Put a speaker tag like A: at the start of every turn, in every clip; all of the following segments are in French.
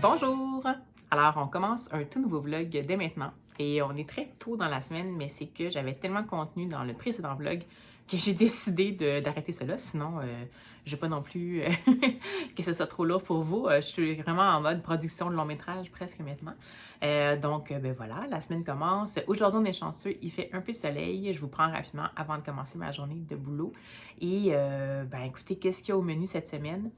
A: Bonjour! Alors, on commence un tout nouveau vlog dès maintenant et on est très tôt dans la semaine, mais c'est que j'avais tellement de contenu dans le précédent vlog que j'ai décidé d'arrêter cela. Sinon, je ne veux pas non plus que ce soit trop lourd pour vous. Je suis vraiment en mode production de long métrage presque maintenant. Ben voilà, la semaine commence. Aujourd'hui, on est chanceux, il fait un peu soleil. Je vous prends rapidement avant de commencer ma journée de boulot. Et ben écoutez, qu'est-ce qu'il y a au menu cette semaine?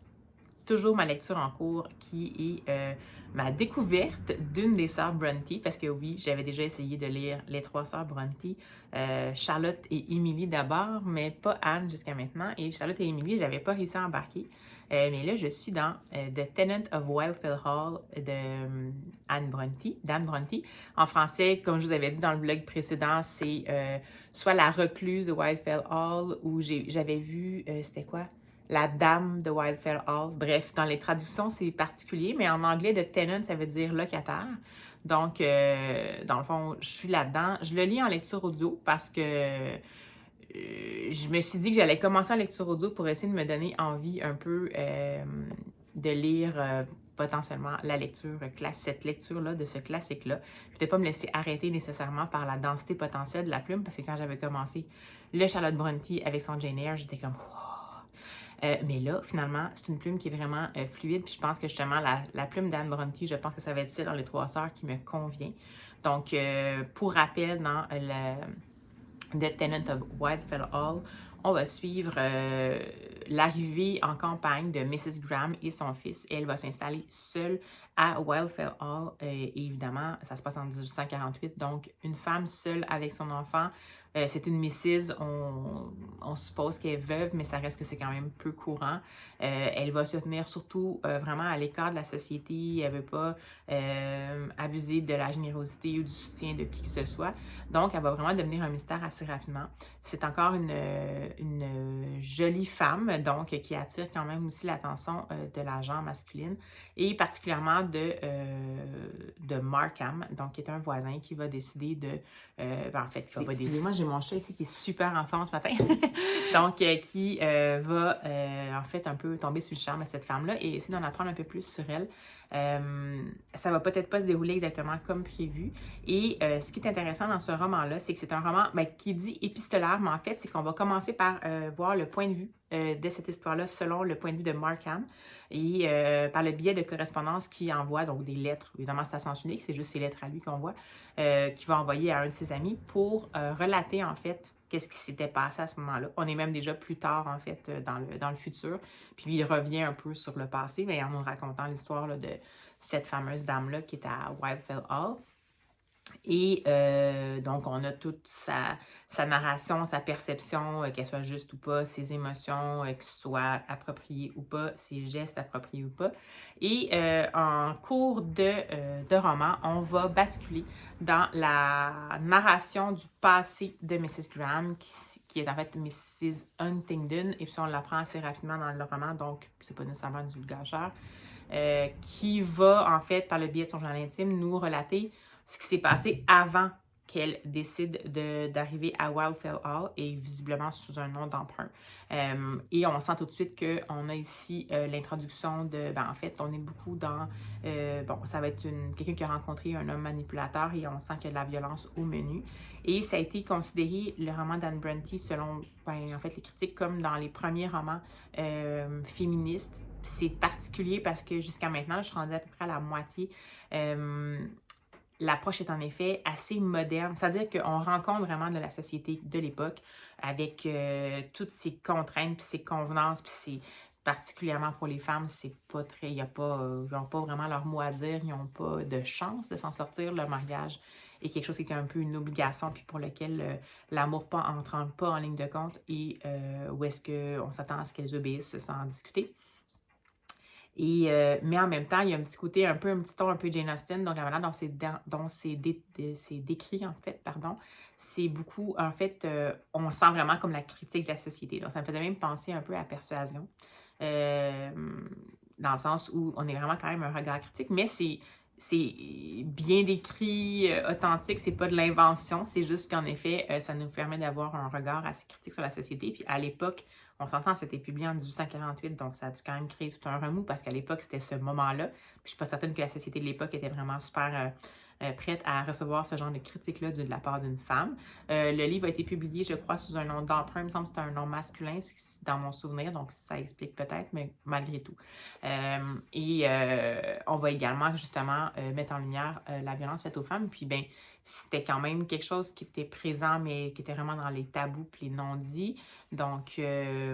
A: Toujours ma lecture en cours qui est ma découverte d'une des sœurs Brontë, parce que oui, j'avais déjà essayé de lire les trois sœurs Brontë, Charlotte et Emily d'abord, mais pas Anne jusqu'à maintenant. Et Charlotte et Emily, j'avais pas réussi à embarquer. Mais là, je suis dans The Tenant of Wildfell Hall de d'Anne Brontë. En français, comme je vous avais dit dans le vlog précédent, c'est soit La recluse de Wildfell Hall, ou j'avais vu, c'était quoi? La dame de Wildfell Hall. Bref, dans les traductions, c'est particulier, mais en anglais, de tenant, ça veut dire locataire. Donc, dans le fond, je suis là-dedans. Je le lis en lecture audio parce que je me suis dit que j'allais commencer en lecture audio pour essayer de me donner envie un peu de lire potentiellement la lecture, cette lecture-là, de ce classique-là. Peut-être pas me laisser arrêter nécessairement par la densité potentielle de la plume, parce que quand j'avais commencé le Charlotte Brontë avec son Jane Eyre, j'étais comme mais là, finalement, c'est une plume qui est vraiment fluide. Puis je pense que justement, la plume d'Anne Brontë, je pense que ça va être celle dans les trois sœurs qui me convient. Donc, pour rappel, dans The Tenant of Wildfell Hall, on va suivre l'arrivée en campagne de Mrs. Graham et son fils. Et elle va s'installer seule à Wildfell Hall. Et évidemment, ça se passe en 1848. Donc, une femme seule avec son enfant. C'est une Mrs. On suppose qu'elle est veuve, mais ça reste que c'est quand même peu courant. Elle va se tenir surtout vraiment à l'écart de la société. Elle ne veut pas abuser de la générosité ou du soutien de qui que ce soit. Donc, elle va vraiment devenir un mystère assez rapidement. C'est encore une jolie femme, donc qui attire quand même aussi l'attention de la genre masculine, et particulièrement de Markham, donc qui est un voisin qui va décider de... en fait, qui va décider... Excusez-moi, j'ai mon chat ici qui est super en forme ce matin. Donc, qui va en fait un peu tomber sur le charme de cette femme-là et essayer d'en apprendre un peu plus sur elle. Ça va peut-être pas se dérouler exactement comme prévu. Et ce qui est intéressant dans ce roman-là, c'est que c'est un roman qui dit épistolaire, mais en fait, c'est qu'on va commencer par voir le point de vue de cette histoire-là selon le point de vue de Markham et par le biais de correspondance qu'il envoie, donc des lettres. Évidemment, c'est à sens unique, c'est juste ces lettres à lui qu'on voit, qu'il va envoyer à un de ses amis pour relater en fait qu'est-ce qui s'était passé à ce moment-là. On est même déjà plus tard, en fait, dans le futur. Puis il revient un peu sur le passé, mais en nous racontant l'histoire de cette fameuse dame-là qui est à Wildfell Hall. Et donc, on a toute sa narration, sa perception, qu'elle soit juste ou pas, ses émotions, qu'elles soient appropriées ou pas, ses gestes appropriés ou pas. Et en cours de roman, on va basculer dans la narration du passé de Mrs. Graham, qui est en fait Mrs. Huntingdon, et puis on l'apprend assez rapidement dans le roman, donc c'est pas nécessairement un divulgateur, qui va, en fait, par le biais de son journal intime, nous relater ce qui s'est passé avant qu'elle décide d'arriver à Wildfell Hall et visiblement sous un nom d'emprunt. Et on sent tout de suite qu'on a ici l'introduction de... en fait, on est beaucoup dans... ça va être quelqu'un qui a rencontré un homme manipulateur et on sent qu'il y a de la violence au menu. Et ça a été considéré, le roman d'Anne Brontë, selon en fait, les critiques, comme dans les premiers romans féministes. C'est particulier parce que jusqu'à maintenant, je suis rendue à peu près à la moitié. L'approche est en effet assez moderne, c'est-à-dire qu'on rencontre vraiment de la société de l'époque avec toutes ces contraintes, puis ces convenances, puis particulièrement pour les femmes, c'est pas très, ils n'ont pas vraiment leur mot à dire, ils n'ont pas de chance de s'en sortir. Le mariage est quelque chose qui est un peu une obligation, puis pour lequel l'amour n'entre pas en ligne de compte, et où est-ce qu'on s'attend à ce qu'elles obéissent sans en discuter. Et, mais en même temps, il y a un petit côté, un petit ton un peu Jane Austen, donc la manière dont c'est décrit, en fait, pardon, c'est beaucoup, en fait, on sent vraiment comme la critique de la société. Donc, ça me faisait même penser un peu à Persuasion, dans le sens où on est vraiment quand même un regard critique, mais c'est bien décrit, authentique, c'est pas de l'invention, c'est juste qu'en effet, ça nous permet d'avoir un regard assez critique sur la société. Puis à l'époque, on s'entend, c'était publié en 1848, donc ça a dû quand même créer tout un remous parce qu'à l'époque, c'était ce moment-là. Puis je suis pas certaine que la société de l'époque était vraiment super prête à recevoir ce genre de critique-là de la part d'une femme. Le livre a été publié, je crois, sous un nom d'emprunt. Il me semble que c'était un nom masculin, dans mon souvenir, donc ça explique peut-être, mais malgré tout. On va également, justement, mettre en lumière la violence faite aux femmes. Puis, ben, c'était quand même quelque chose qui était présent, mais qui était vraiment dans les tabous et les non-dits. Donc,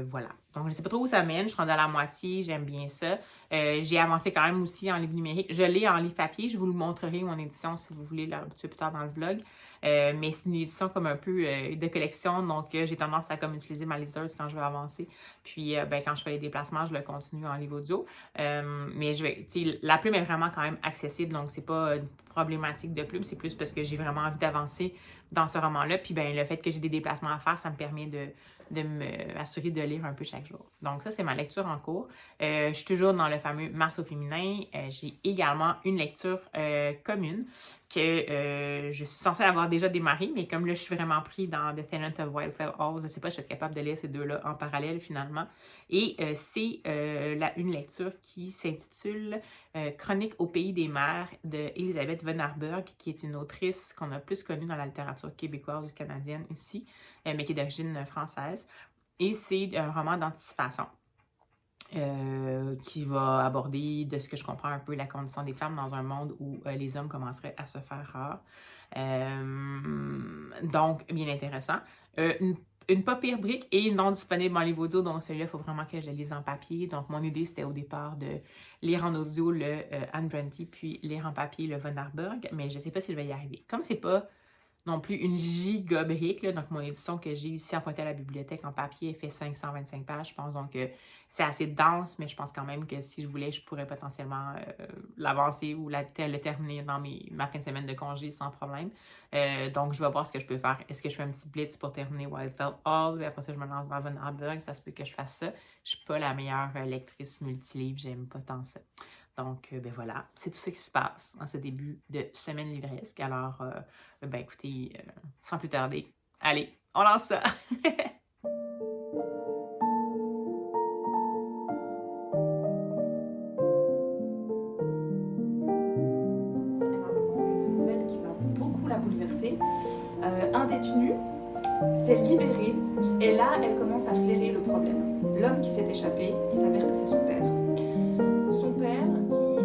A: voilà. Donc, je ne sais pas trop où ça mène. Je suis rendue à la moitié. J'aime bien ça. J'ai avancé quand même aussi en livre numérique. Je l'ai en livre papier. Je vous le montrerai, mon édition, si vous voulez, là, un petit peu plus tard dans le vlog. Mais c'est une édition comme un peu de collection. Donc, j'ai tendance à comme utiliser ma liseuse quand je veux avancer. Puis, ben, quand je fais les déplacements, je le continue en livre audio. Mais la plume est vraiment quand même accessible. Donc, c'est pas une problématique de plume. C'est plus parce que j'ai vraiment envie d'avancer dans ce roman-là. Puis, ben, le fait que j'ai des déplacements à faire, ça me permet de m'assurer de lire un peu chaque jour. Donc ça, c'est ma lecture en cours. Je suis toujours dans le fameux Mars au féminin. J'ai également une lecture commune que je suis censée avoir déjà démarré, mais comme là, je suis vraiment pris dans The Tenant of Wildfell Hall, je ne sais pas, je suis capable de lire ces deux-là en parallèle finalement. Et c'est une lecture qui s'intitule Chronique au pays des mers de Elisabeth von Arburg, qui est une autrice qu'on a plus connue dans la littérature québécoise ou canadienne ici, mais qui est d'origine française. Et c'est un roman d'anticipation qui va aborder, de ce que je comprends un peu, la condition des femmes dans un monde où les hommes commenceraient à se faire rares. Donc, bien intéressant. Une pas pire brique et non disponible en livre audio, donc celui-là, il faut vraiment que je le lise en papier. Donc, mon idée, c'était au départ de lire en audio le Anne Brontë, puis lire en papier le Von Arburg, mais je ne sais pas si je vais y arriver. Comme c'est pas non plus une gigabrique, là, donc mon édition que j'ai ici empruntée à la bibliothèque en papier, elle fait 525 pages, je pense, donc c'est assez dense, mais je pense quand même que si je voulais, je pourrais potentiellement l'avancer ou le terminer dans ma fin de semaine de congé sans problème. Donc, je vais voir ce que je peux faire. Est-ce que je fais un petit blitz pour terminer Wildfell Hall, et après ça, je me lance dans Von Arburg, ça se peut que je fasse ça. Je suis pas la meilleure lectrice multilivre, j'aime pas tant ça. Donc, ben voilà, c'est tout ce qui se passe en ce début de semaine livresque. Alors, ben écoutez, sans plus tarder, allez, on lance ça!
B: Elle apprend une nouvelle qui va beaucoup la bouleverser. Un détenu s'est libéré et là, elle commence à flairer le problème. L'homme qui s'est échappé, il s'avère que c'est son père. Son père qui...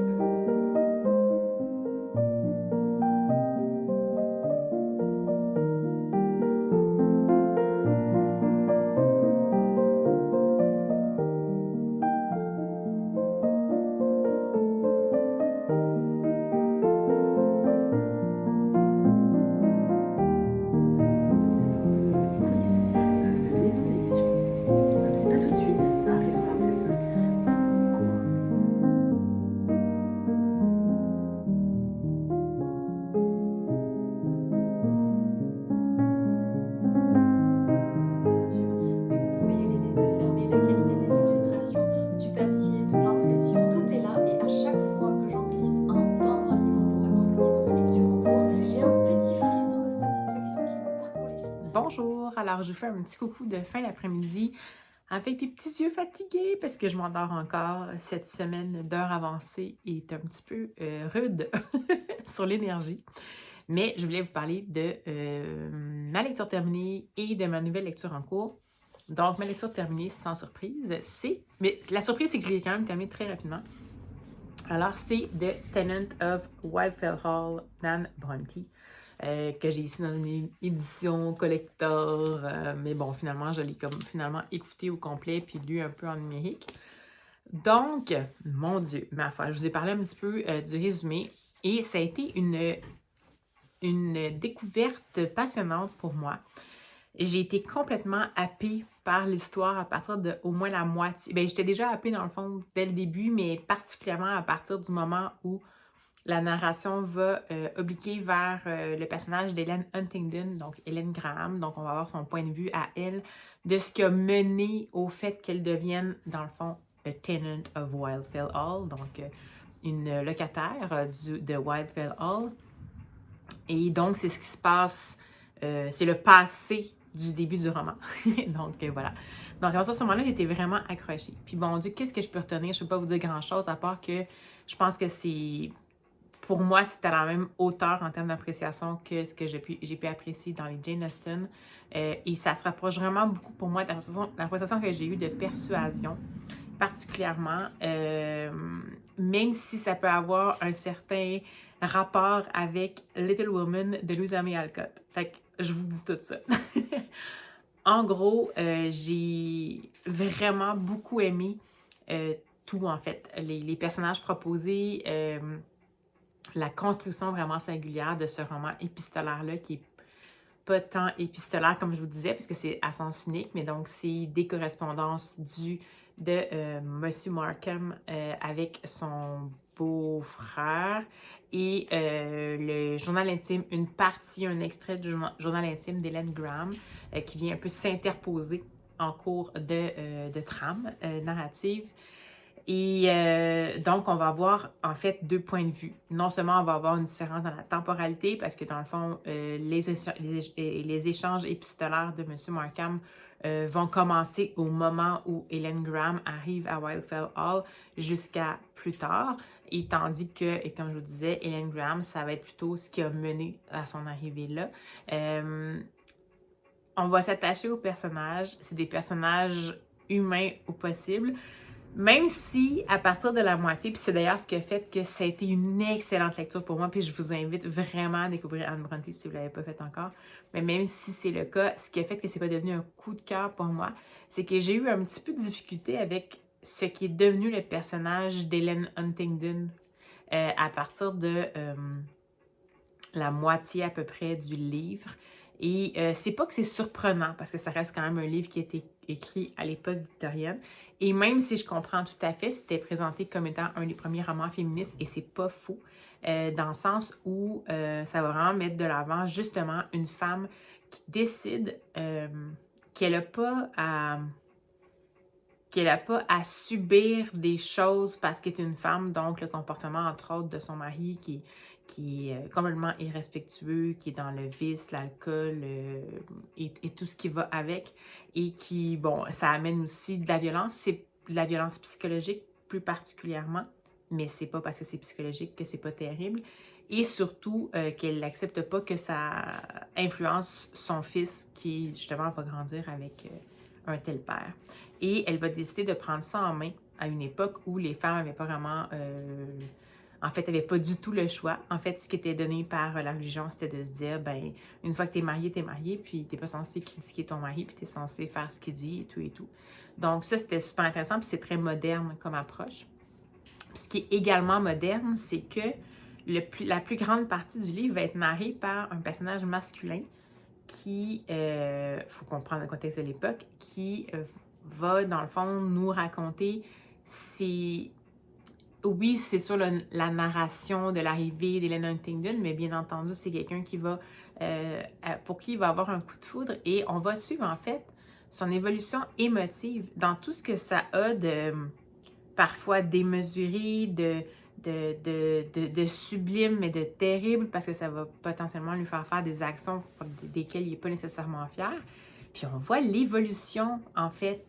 A: Bonjour, alors je vous fais un petit coucou de fin d'après-midi avec des petits yeux fatigués parce que je m'endors encore. Cette semaine d'heure avancée est un petit peu rude sur l'énergie. Mais je voulais vous parler de ma lecture terminée et de ma nouvelle lecture en cours. Donc, ma lecture terminée, sans surprise, mais la surprise, c'est que je l'ai quand même terminée très rapidement. Alors, c'est The Tenant of Wildfell Hall d'Anne Brontë. Que j'ai ici dans une édition collector, mais bon, finalement, je l'ai comme finalement écouté au complet puis lu un peu en numérique. Donc, mon Dieu, ma foi, je vous ai parlé un petit peu du résumé et ça a été une découverte passionnante pour moi. J'ai été complètement happée par l'histoire à partir de au moins la moitié. Bien, j'étais déjà happée dans le fond dès le début, mais particulièrement à partir du moment où la narration va obliquer vers le personnage d'Hélène Huntingdon, donc Hélène Graham. Donc, on va avoir son point de vue à elle de ce qui a mené au fait qu'elle devienne, dans le fond, a tenant of Wildfell Hall. Donc, une locataire de Wildfell Hall. Et donc, c'est ce qui se passe, c'est le passé du début du roman. Donc, voilà. Donc, à ce moment-là, j'étais vraiment accrochée. Puis, bon Dieu, qu'est-ce que je peux retenir? Je ne peux pas vous dire grand-chose, à part que je pense que c'est... Pour moi, c'était à la même hauteur en termes d'appréciation que ce que j'ai pu apprécier dans les Jane Austen. Et ça se rapproche vraiment beaucoup pour moi de l'appréciation que j'ai eue de Persuasion, particulièrement, même si ça peut avoir un certain rapport avec Little Woman de Louisa May Alcott. Fait que je vous dis tout ça. En gros, j'ai vraiment beaucoup aimé tout, en fait. Les personnages proposés, la construction vraiment singulière de ce roman épistolaire-là, qui est pas tant épistolaire comme je vous disais, puisque c'est à sens unique, mais donc c'est des correspondances de Monsieur Markham avec son beau-frère et le journal intime, une partie, un extrait du journal intime d'Hélène Graham qui vient un peu s'interposer en cours de trame narrative. Et donc, on va avoir en fait deux points de vue. Non seulement on va avoir une différence dans la temporalité, parce que dans le fond, les échanges épistolaires de M. Markham vont commencer au moment où Hélène Graham arrive à Wildfell Hall jusqu'à plus tard. Et tandis que, et comme je vous disais, Hélène Graham, ça va être plutôt ce qui a mené à son arrivée là. On va s'attacher aux personnages. C'est des personnages humains au possible. Même si, à partir de la moitié, puis c'est d'ailleurs ce qui a fait que ça a été une excellente lecture pour moi, puis je vous invite vraiment à découvrir Anne Brontë si vous ne l'avez pas fait encore, mais même si c'est le cas, ce qui a fait que c'est pas devenu un coup de cœur pour moi, c'est que j'ai eu un petit peu de difficulté avec ce qui est devenu le personnage d'Hélène Huntingdon à partir de la moitié à peu près du livre. Et c'est pas que c'est surprenant, parce que ça reste quand même un livre qui a été écrit à l'époque victorienne. Et même si je comprends tout à fait, c'était présenté comme étant un des premiers romans féministes, et c'est pas faux, dans le sens où ça va vraiment mettre de l'avant justement une femme qui décide qu'elle n'a pas à subir des choses parce qu'elle est une femme, donc le comportement, entre autres, de son mari qui est complètement irrespectueux, qui est dans le vice, l'alcool et tout ce qui va avec, et qui, bon, ça amène aussi de la violence, c'est de la violence psychologique plus particulièrement, mais c'est pas parce que c'est psychologique que c'est pas terrible, et surtout qu'elle n'accepte pas que ça influence son fils qui, justement, va grandir avec un tel père. Et elle va décider de prendre ça en main à une époque où les femmes n'avaient pas vraiment... en fait, n'avaient pas du tout le choix. En fait, ce qui était donné par la religion, c'était de se dire, ben, une fois que t'es marié, puis t'es pas censé critiquer ton mari, puis t'es censé faire ce qu'il dit et tout et tout. Donc ça, c'était super intéressant, puis c'est très moderne comme approche. Puis ce qui est également moderne, c'est que la plus grande partie du livre va être narrée par un personnage masculin qui, faut comprendre le contexte de l'époque, qui va, dans le fond, nous raconter oui, c'est sur la narration de l'arrivée d'Hélène Huntingdon, mais bien entendu, c'est quelqu'un qui va, pour qui il va avoir un coup de foudre, et on va suivre, en fait, son évolution émotive dans tout ce que ça a de, parfois, démesuré, de sublime, mais de terrible, parce que ça va potentiellement lui faire faire des actions desquelles il n'est pas nécessairement fier. Puis on voit l'évolution, en fait,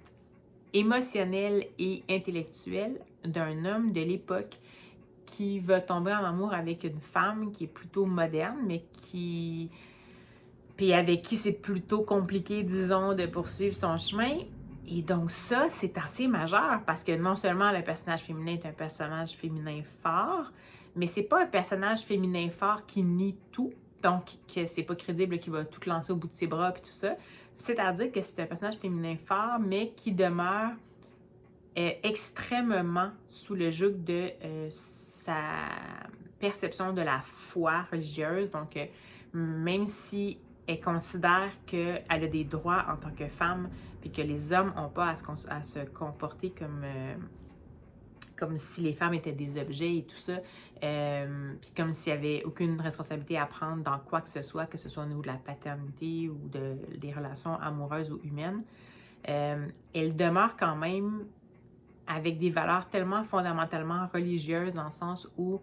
A: émotionnelle et intellectuelle d'un homme de l'époque qui va tomber en amour avec une femme qui est plutôt moderne, mais puis avec qui c'est plutôt compliqué, disons, de poursuivre son chemin. Et donc ça, c'est assez majeur, parce que non seulement le personnage féminin est un personnage féminin fort, mais c'est pas un personnage féminin fort qui nie tout, donc que c'est pas crédible qu'il va tout lancer au bout de ses bras et tout ça. C'est-à-dire que c'est un personnage féminin fort, mais qui demeure extrêmement sous le joug de sa perception de la foi religieuse. Donc, même si elle considère qu'elle a des droits en tant que femme, puis que les hommes n'ont pas à se comporter comme si les femmes étaient des objets et tout ça, puis comme s'il n'y avait aucune responsabilité à prendre dans quoi que ce soit au niveau de la paternité ou des relations amoureuses ou humaines, elle demeure quand même avec des valeurs tellement fondamentalement religieuses dans le sens où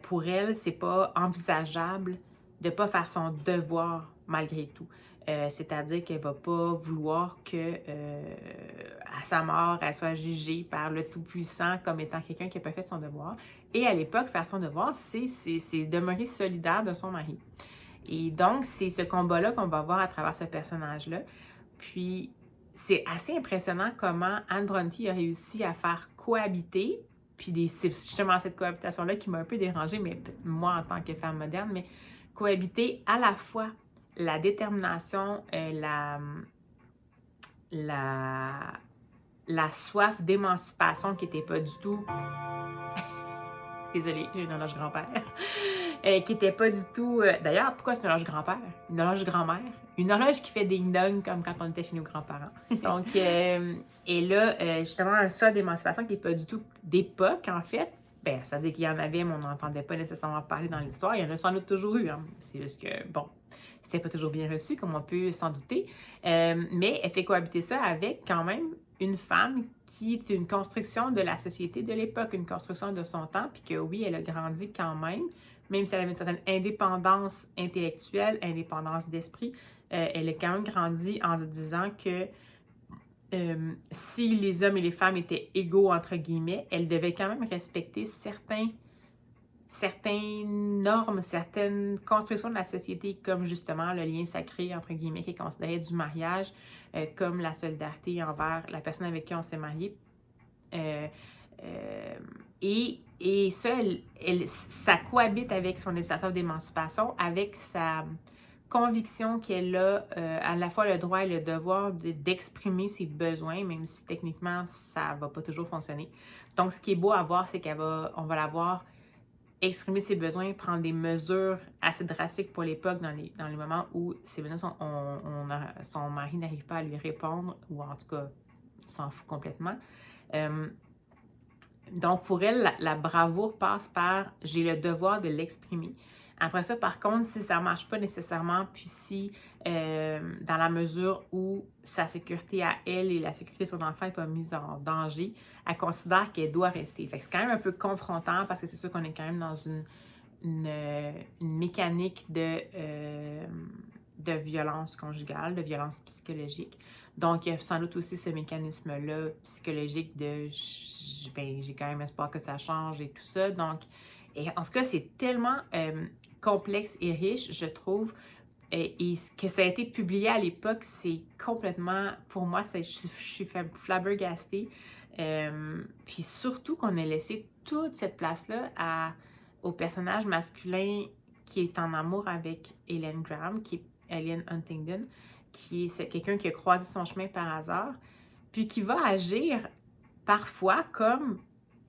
A: pour elle, c'est pas envisageable de pas faire son devoir malgré tout. C'est-à-dire qu'elle va pas vouloir que à sa mort, elle soit jugée par le Tout-Puissant comme étant quelqu'un qui n'a pas fait son devoir. Et à l'époque, faire son devoir, c'est demeurer solidaire de son mari. Et donc, c'est ce combat-là qu'on va voir à travers ce personnage-là. Puis, c'est assez impressionnant comment Anne Brontë a réussi à faire cohabiter, puis c'est justement cette cohabitation-là qui m'a un peu dérangée, mais moi en tant que femme moderne, mais cohabiter à la fois la détermination, la soif d'émancipation qui n'était pas du tout... Désolée, j'ai une horloge grand-père. Qui n'était pas du tout... D'ailleurs, pourquoi c'est une horloge grand-père? Une horloge grand-mère? Une horloge qui fait ding-dong comme quand on était chez nos grands-parents. Donc, et là, justement, un soif d'émancipation qui n'est pas du tout d'époque, en fait. Ben, ça veut dire qu'il y en avait, mais on n'entendait pas nécessairement parler dans l'histoire. Il y en a sans doute toujours eu. Hein. C'est juste que, bon, c'était pas toujours bien reçu, comme on peut s'en douter. Mais elle fait cohabiter ça avec, quand même, une femme qui est une construction de la société de l'époque, une construction de son temps, puis que oui, elle a grandi quand même si elle avait une certaine indépendance intellectuelle, indépendance d'esprit, elle a quand même grandi en se disant que si les hommes et les femmes étaient égaux, entre guillemets, elle devait quand même respecter certaines normes, certaines constructions de la société, comme justement le lien sacré, entre guillemets, qui est considéré du mariage, comme la solidarité envers la personne avec qui on s'est marié. Et ça, ça cohabite avec son soif d'émancipation, avec sa conviction qu'elle a à la fois le droit et le devoir d'exprimer ses besoins, même si techniquement, ça ne va pas toujours fonctionner. Donc, ce qui est beau à voir, c'est qu'on va la voir exprimer ses besoins, prendre des mesures assez drastiques pour l'époque dans les moments où ses besoins son mari n'arrive pas à lui répondre, ou en tout cas, s'en fout complètement. Donc, pour elle, la bravoure passe par « j'ai le devoir de l'exprimer ». Après ça, par contre, si ça ne marche pas nécessairement, puis si, dans la mesure où sa sécurité à elle et la sécurité de son enfant n'est pas mise en danger, elle considère qu'elle doit rester. Fait que c'est quand même un peu confrontant parce que c'est sûr qu'on est quand même dans une mécanique de violence conjugale, de violence psychologique. Donc, il y a sans doute aussi ce mécanisme-là psychologique de j'ai quand même espoir que ça change et tout ça. Donc, et en tout cas, c'est tellement complexe et riche, je trouve, et que ça a été publié à l'époque, c'est complètement, pour moi, je suis flabbergastée. Puis surtout qu'on a laissé toute cette place-là au personnage masculin qui est en amour avec Hélène Graham, qui est Hélène Huntington, qui est quelqu'un qui a croisé son chemin par hasard, puis qui va agir parfois comme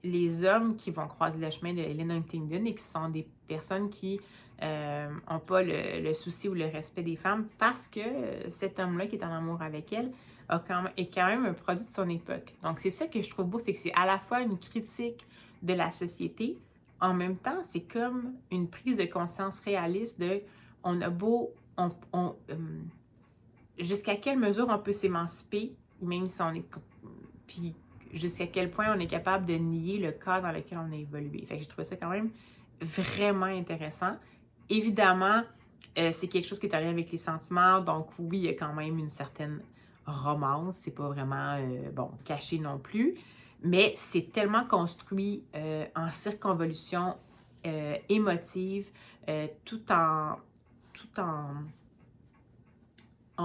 A: les hommes qui vont croiser le chemin de Hélène Huntington et qui sont des personnes qui n'ont pas le souci ou le respect des femmes parce que cet homme-là qui est en amour avec elle est quand même un produit de son époque. Donc, c'est ça que je trouve beau, c'est que c'est à la fois une critique de la société, en même temps, c'est comme une prise de conscience réaliste de on a beau... jusqu'à quelle mesure on peut s'émanciper, même si on est... Puis jusqu'à quel point on est capable de nier le cadre dans lequel on a évolué. Fait que j'ai trouvé ça quand même vraiment intéressant. Évidemment, c'est quelque chose qui est en lien avec les sentiments, donc oui, il y a quand même une certaine romance, c'est pas vraiment, caché non plus, mais c'est tellement construit en circonvolution émotive, tout en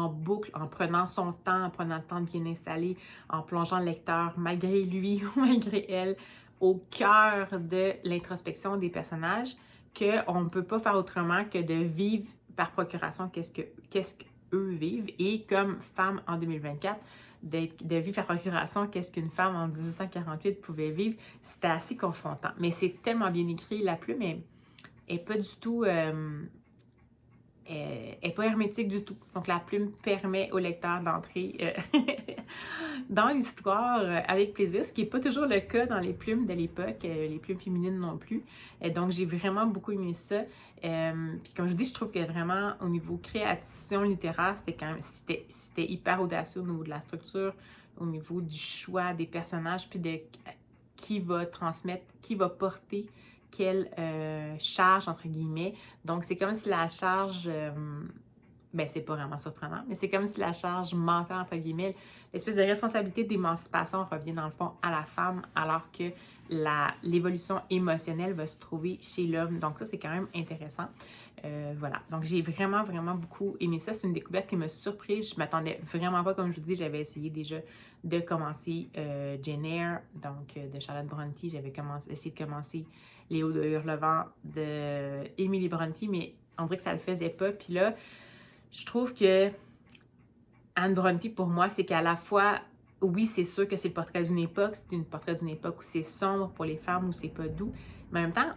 A: boucle, en prenant son temps, en prenant le temps de bien installer, en plongeant le lecteur, malgré lui ou malgré elle, au cœur de l'introspection des personnages, qu'on ne peut pas faire autrement que de vivre par procuration qu'est-ce qu'eux vivent. Et comme femme en 2024, de vivre par procuration qu'est-ce qu'une femme en 1848 pouvait vivre, c'était assez confrontant. Mais c'est tellement bien écrit, la plume est pas du tout... n'est pas hermétique du tout. Donc, la plume permet au lecteur d'entrer dans l'histoire avec plaisir, ce qui n'est pas toujours le cas dans les plumes de l'époque, les plumes féminines non plus. Donc, j'ai vraiment beaucoup aimé ça. Puis, comme je vous dis, je trouve que vraiment, au niveau création littéraire, c'était hyper audacieux au niveau de la structure, au niveau du choix des personnages, puis de qui va transmettre, qui va porter quelle charge, entre guillemets. Donc, c'est comme si la charge, ben c'est pas vraiment surprenant, mais c'est comme si la charge mentale, entre guillemets, l'espèce de responsabilité d'émancipation revient dans le fond à la femme, alors que l'évolution émotionnelle va se trouver chez l'homme. Donc ça, c'est quand même intéressant. Voilà. Donc j'ai vraiment, vraiment beaucoup aimé ça. C'est une découverte qui m'a surprise. Je m'attendais vraiment pas, comme je vous dis, j'avais essayé déjà de commencer Jane Eyre, donc de Charlotte Brontë. J'avais essayé de commencer Léo de Hurlevent de Emily Brontë, mais on dirait que ça le faisait pas. Puis là, je trouve que Anne Brontë, pour moi, c'est qu'à la fois, oui, c'est sûr que c'est le portrait d'une époque, c'est une portrait d'une époque où c'est sombre pour les femmes, où c'est pas doux, mais en même temps,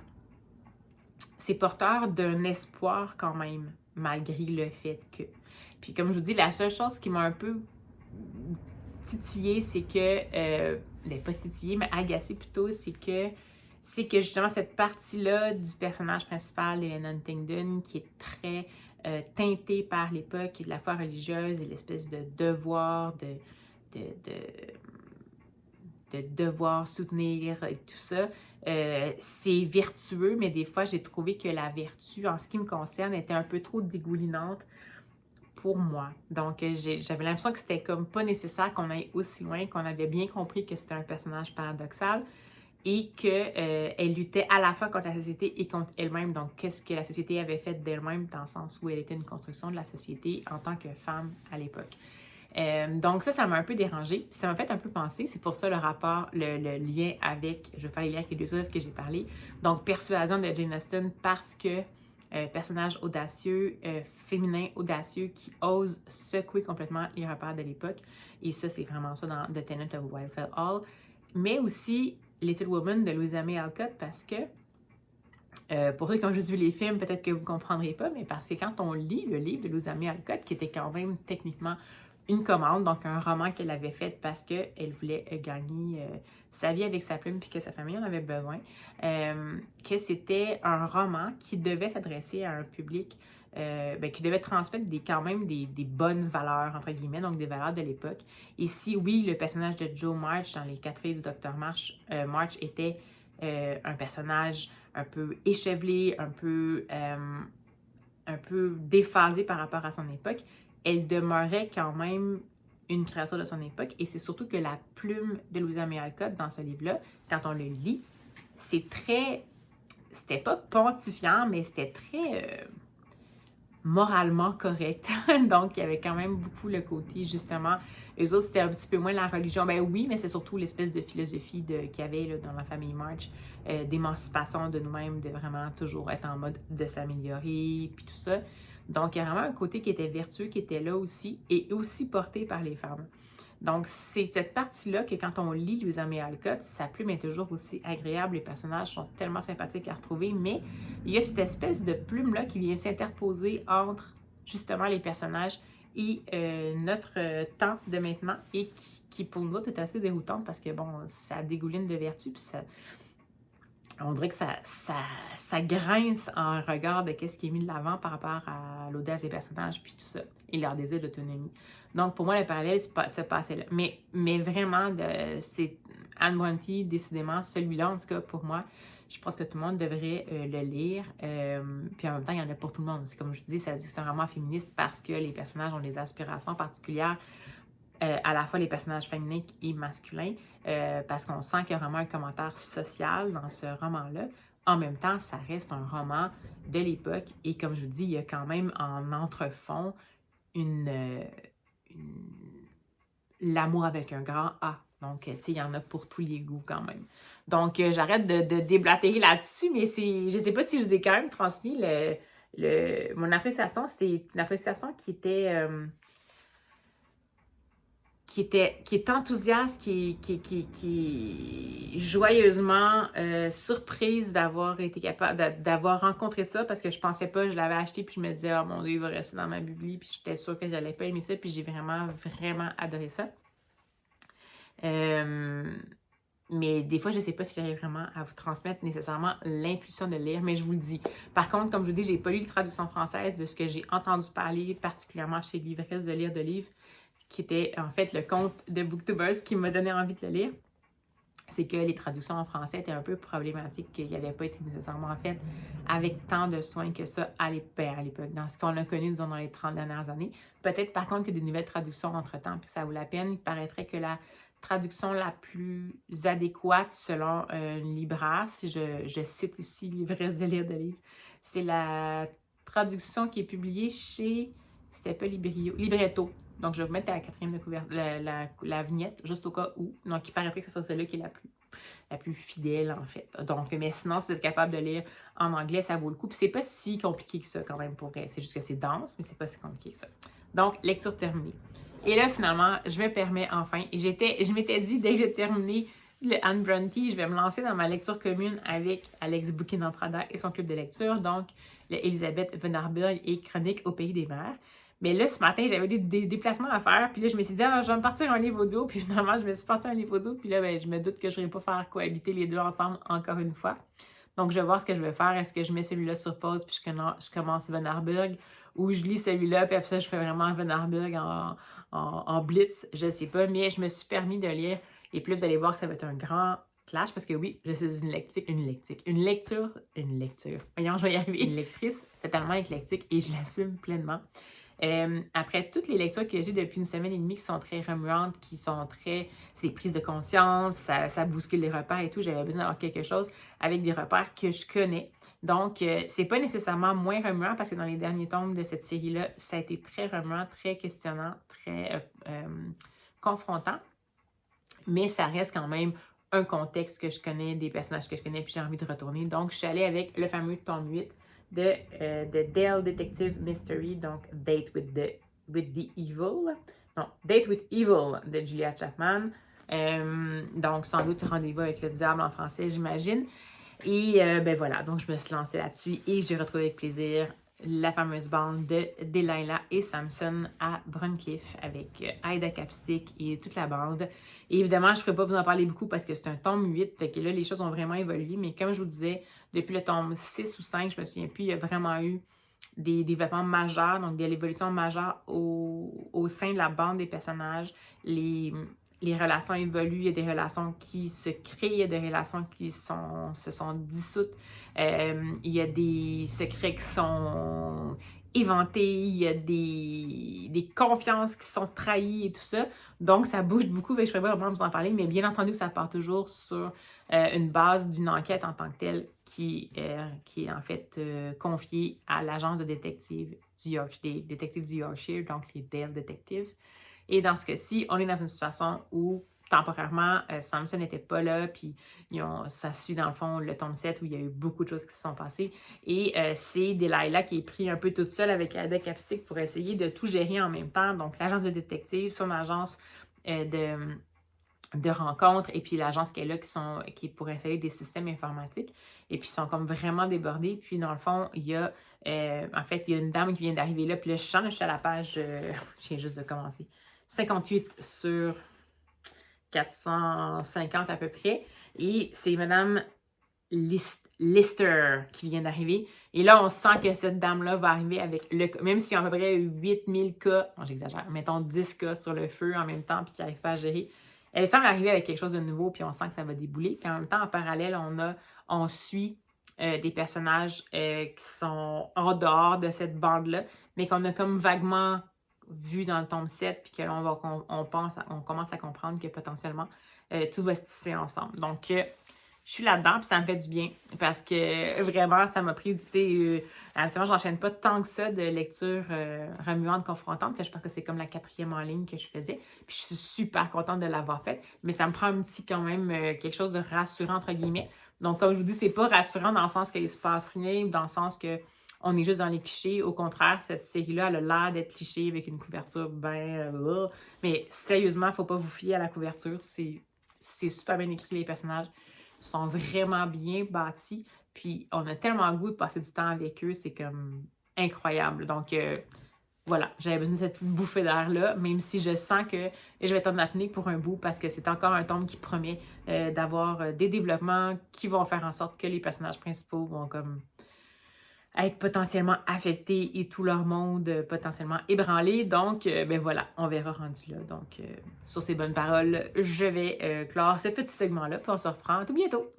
A: c'est porteur d'un espoir quand même, malgré le fait que... Puis comme je vous dis, la seule chose qui m'a un peu titillée, c'est que... pas titillée, mais agacée plutôt, c'est que justement cette partie-là du personnage principal, Hélène Huntingdon, qui est très teintée par l'époque et de la foi religieuse et l'espèce de devoir de devoir soutenir et tout ça, c'est vertueux, mais des fois, j'ai trouvé que la vertu, en ce qui me concerne, était un peu trop dégoulinante pour moi. Donc, j'avais l'impression que c'était comme pas nécessaire qu'on aille aussi loin, qu'on avait bien compris que c'était un personnage paradoxal et qu'elle luttait à la fois contre la société et contre elle-même. Donc, qu'est-ce que la société avait fait d'elle-même dans le sens où elle était une construction de la société en tant que femme à l'époque. Donc ça m'a un peu dérangée. Ça m'a fait un peu penser, c'est pour ça le rapport, le lien avec, je vais faire les liens avec les deux œuvres que j'ai parlé. Donc Persuasion de Jane Austen parce que personnage audacieux, féminin audacieux qui ose secouer complètement les repères de l'époque. Et ça, c'est vraiment ça dans The Tenant of Wildfell Hall. Mais aussi Little Woman de Louisa May Alcott parce que pour ceux qui ont juste vu les films, peut-être que vous ne comprendrez pas, mais parce que quand on lit le livre de Louisa May Alcott, qui était quand même techniquement une commande, donc un roman qu'elle avait fait parce qu'elle voulait gagner sa vie avec sa plume puis que sa famille en avait besoin, que c'était un roman qui devait s'adresser à un public, qui devait transmettre quand même des bonnes valeurs, entre guillemets, donc des valeurs de l'époque. Ici, oui, le personnage de Jo March dans Les 4 filles du Dr. March était un personnage un peu échevelé, un peu déphasé par rapport à son époque. Elle demeurait quand même une créature de son époque. Et c'est surtout que la plume de Louisa May Alcott dans ce livre-là, quand on le lit, c'est très... C'était pas pontifiant, mais c'était très moralement correct. Donc, il y avait quand même beaucoup le côté, justement... Eux autres, c'était un petit peu moins la religion. Ben oui, mais c'est surtout l'espèce de philosophie qu'il y avait là, dans la famille March, d'émancipation de nous-mêmes, de vraiment toujours être en mode de s'améliorer, puis tout ça. Donc, il y a vraiment un côté qui était vertueux, qui était là aussi, et aussi porté par les femmes. Donc, c'est cette partie-là que quand on lit Louisa May Alcott, sa plume est toujours aussi agréable, les personnages sont tellement sympathiques à retrouver, mais il y a cette espèce de plume-là qui vient s'interposer entre, justement, les personnages et notre temps de maintenant, et qui, pour nous autres, est assez déroutante parce que, bon, ça dégouline de vertu, puis ça... On dirait que ça grince en regard de ce qui est mis de l'avant par rapport à l'audace des personnages, puis tout ça, et leur désir d'autonomie. Donc, pour moi, le parallèle se passait là. Mais vraiment, c'est Anne Brontë, décidément, celui-là, en tout cas, pour moi, je pense que tout le monde devrait le lire. Puis en même temps, il y en a pour tout le monde. C'est comme je dis, ça dit que c'est un roman féministe parce que les personnages ont des aspirations particulières, à la fois les personnages féminins et masculins, parce qu'on sent qu'il y a vraiment un commentaire social dans ce roman-là. En même temps, ça reste un roman de l'époque et comme je vous dis, il y a quand même en entrefond l'amour avec un grand A. Donc, tu sais, il y en a pour tous les goûts quand même. Donc, j'arrête de déblatérer là-dessus, mais je ne sais pas si je vous ai quand même transmis mon appréciation. C'est une appréciation qui est enthousiaste, qui est joyeusement surprise d'avoir été capable, d'avoir rencontré ça, parce que je pensais pas, je l'avais acheté, puis je me disais, oh mon Dieu, il va rester dans ma bibli, puis j'étais sûre que j'allais pas aimer ça, puis j'ai vraiment, vraiment adoré ça. Mais des fois, je sais pas si j'arrive vraiment à vous transmettre nécessairement l'impulsion de lire, mais je vous le dis. Par contre, comme je vous dis, j'ai pas lu la traduction française de ce que j'ai entendu parler, particulièrement chez Livresse de lire de livres, qui était en fait le conte de Booktubers qui m'a donné envie de le lire, c'est que les traductions en français étaient un peu problématiques, qu'il n'avait pas été nécessairement fait avec tant de soin que ça à l'époque, dans ce qu'on a connu, disons, dans les 30 dernières années. Peut-être, par contre, que des nouvelles traductions entre-temps, puis ça vaut la peine. Il paraîtrait que la traduction la plus adéquate, selon une librasse, je cite ici Livresse de lire de livres, c'est la traduction qui est publiée chez, c'était pas Libretto. Donc, je vais vous mettre à la quatrième la vignette, juste au cas où. Donc, il paraîtrait que c'est celle-là qui est la plus fidèle, en fait. Donc, mais sinon, si vous êtes capable de lire en anglais, ça vaut le coup. Puis, c'est pas si compliqué que ça, quand même, pour vrai. C'est juste que c'est dense, mais c'est pas si compliqué que ça. Donc, lecture terminée. Et là, finalement, je me permets enfin, et je m'étais dit, dès que j'ai terminé le Anne Bronte, je vais me lancer dans ma lecture commune avec Alex Bouquin-Prada et son club de lecture, donc le Elisabeth von Arburg et Chronique au pays des mers. Mais là, ce matin, j'avais des déplacements à faire, puis là, je me suis dit, je vais me partir un livre audio, puis finalement, je me suis parti un livre audio, puis là, ben, je me doute que je ne vais pas faire cohabiter les deux ensemble encore une fois. Donc, je vais voir ce que je vais faire. Est-ce que je mets celui-là sur pause, puis je commence Von Arburg, ou je lis celui-là, puis après ça, je fais vraiment Von Arburg en blitz, je ne sais pas, mais je me suis permis de lire, et puis là, vous allez voir que ça va être un grand clash, parce que oui, je suis une lecture, voyons, je vais y arriver, une lectrice totalement éclectique, et je l'assume pleinement. Après toutes les lectures que j'ai depuis une semaine et demie qui sont très remuantes, qui sont très... c'est des prises de conscience, ça bouscule les repères et tout, j'avais besoin d'avoir quelque chose avec des repères que je connais. Donc, c'est pas nécessairement moins remuant parce que dans les derniers tomes de cette série-là, ça a été très remuant, très questionnant, très confrontant. Mais ça reste quand même un contexte que je connais, des personnages que je connais, puis j'ai envie de retourner. Donc, je suis allée avec le fameux tome 8 de Dale Detective Mystery, donc Date with the Evil. Non, Date with Evil de Julia Chapman. Donc, sans doute Rendez-vous avec le diable en français, j'imagine. Et ben voilà, donc je me suis lancée là-dessus et j'ai retrouvé avec plaisir la fameuse bande de Delilah et Samson à Bruncliffe avec Ida Capstick et toute la bande. Et évidemment, je ne pourrais pas vous en parler beaucoup parce que c'est un tome 8, fait que là, les choses ont vraiment évolué. Mais comme je vous disais, depuis le tome 6 ou 5, je me souviens plus, il y a vraiment eu des développements majeurs, donc de l'évolution majeure au sein de la bande des personnages. Les relations évoluent, il y a des relations qui se créent, il y a des relations qui se sont dissoutes, il y a des secrets qui sont éventés, il y a des confiances qui sont trahies et tout ça. Donc, ça bouge beaucoup, je ne pourrais pas vraiment vous en parler, mais bien entendu, ça part toujours sur une base d'une enquête en tant que telle qui est en fait confiée à l'agence de détectives des détectives du Yorkshire, donc les Dale Detectives. Et dans ce cas-ci, on est dans une situation où, temporairement, Samson n'était pas là, puis ça suit dans le fond le tome 7 où il y a eu beaucoup de choses qui se sont passées. Et c'est Delilah qui est pris un peu toute seule avec Ida Capstick pour essayer de tout gérer en même temps. Donc, l'agence de détective, son agence de rencontres, et puis l'agence qui est là, qui est pour installer des systèmes informatiques. Et puis, ils sont comme vraiment débordés. Puis, dans le fond, il y a une dame qui vient d'arriver là. Puis là, je suis à la page, je viens juste de commencer, 58 sur 450 à peu près. Et c'est Madame Lister qui vient d'arriver. Et là, on sent que cette dame-là va arriver avec même s'il y a à peu près 8000 cas, non, j'exagère, mettons 10 cas sur le feu en même temps, puis qui n'arrive pas à gérer. Elle semble arriver avec quelque chose de nouveau, puis on sent que ça va débouler. Puis en même temps, en parallèle, on suit des personnages qui sont en dehors de cette bande-là, mais qu'on a comme vaguement vu dans le tome 7, puis que là, on commence à comprendre que potentiellement, tout va se tisser ensemble. Donc, je suis là-dedans, puis ça me fait du bien, parce que vraiment, ça m'a pris, tu sais, habituellement, j'enchaîne pas tant que ça de lecture remuante, confrontante, que je pense que c'est comme la 4e en ligne que je faisais, puis je suis super contente de l'avoir faite, mais ça me prend un petit, quand même, quelque chose de rassurant, entre guillemets. Donc, comme je vous dis, c'est pas rassurant dans le sens qu'il se passe rien, dans le sens que on est juste dans les clichés. Au contraire, cette série-là, elle a l'air d'être cliché avec une couverture mais sérieusement, il ne faut pas vous fier à la couverture. C'est super bien écrit, les personnages sont vraiment bien bâtis. Puis, on a tellement le goût de passer du temps avec eux. C'est comme incroyable. Donc, voilà, j'avais besoin de cette petite bouffée d'air-là, même si je sens que je vais être en apnée pour un bout parce que c'est encore un tome qui promet d'avoir des développements qui vont faire en sorte que les personnages principaux vont comme être potentiellement affectés et tout leur monde potentiellement ébranlé. Donc, ben voilà, on verra rendu là. Donc, sur ces bonnes paroles, je vais clore ce petit segment-là, puis on se reprend tout bientôt.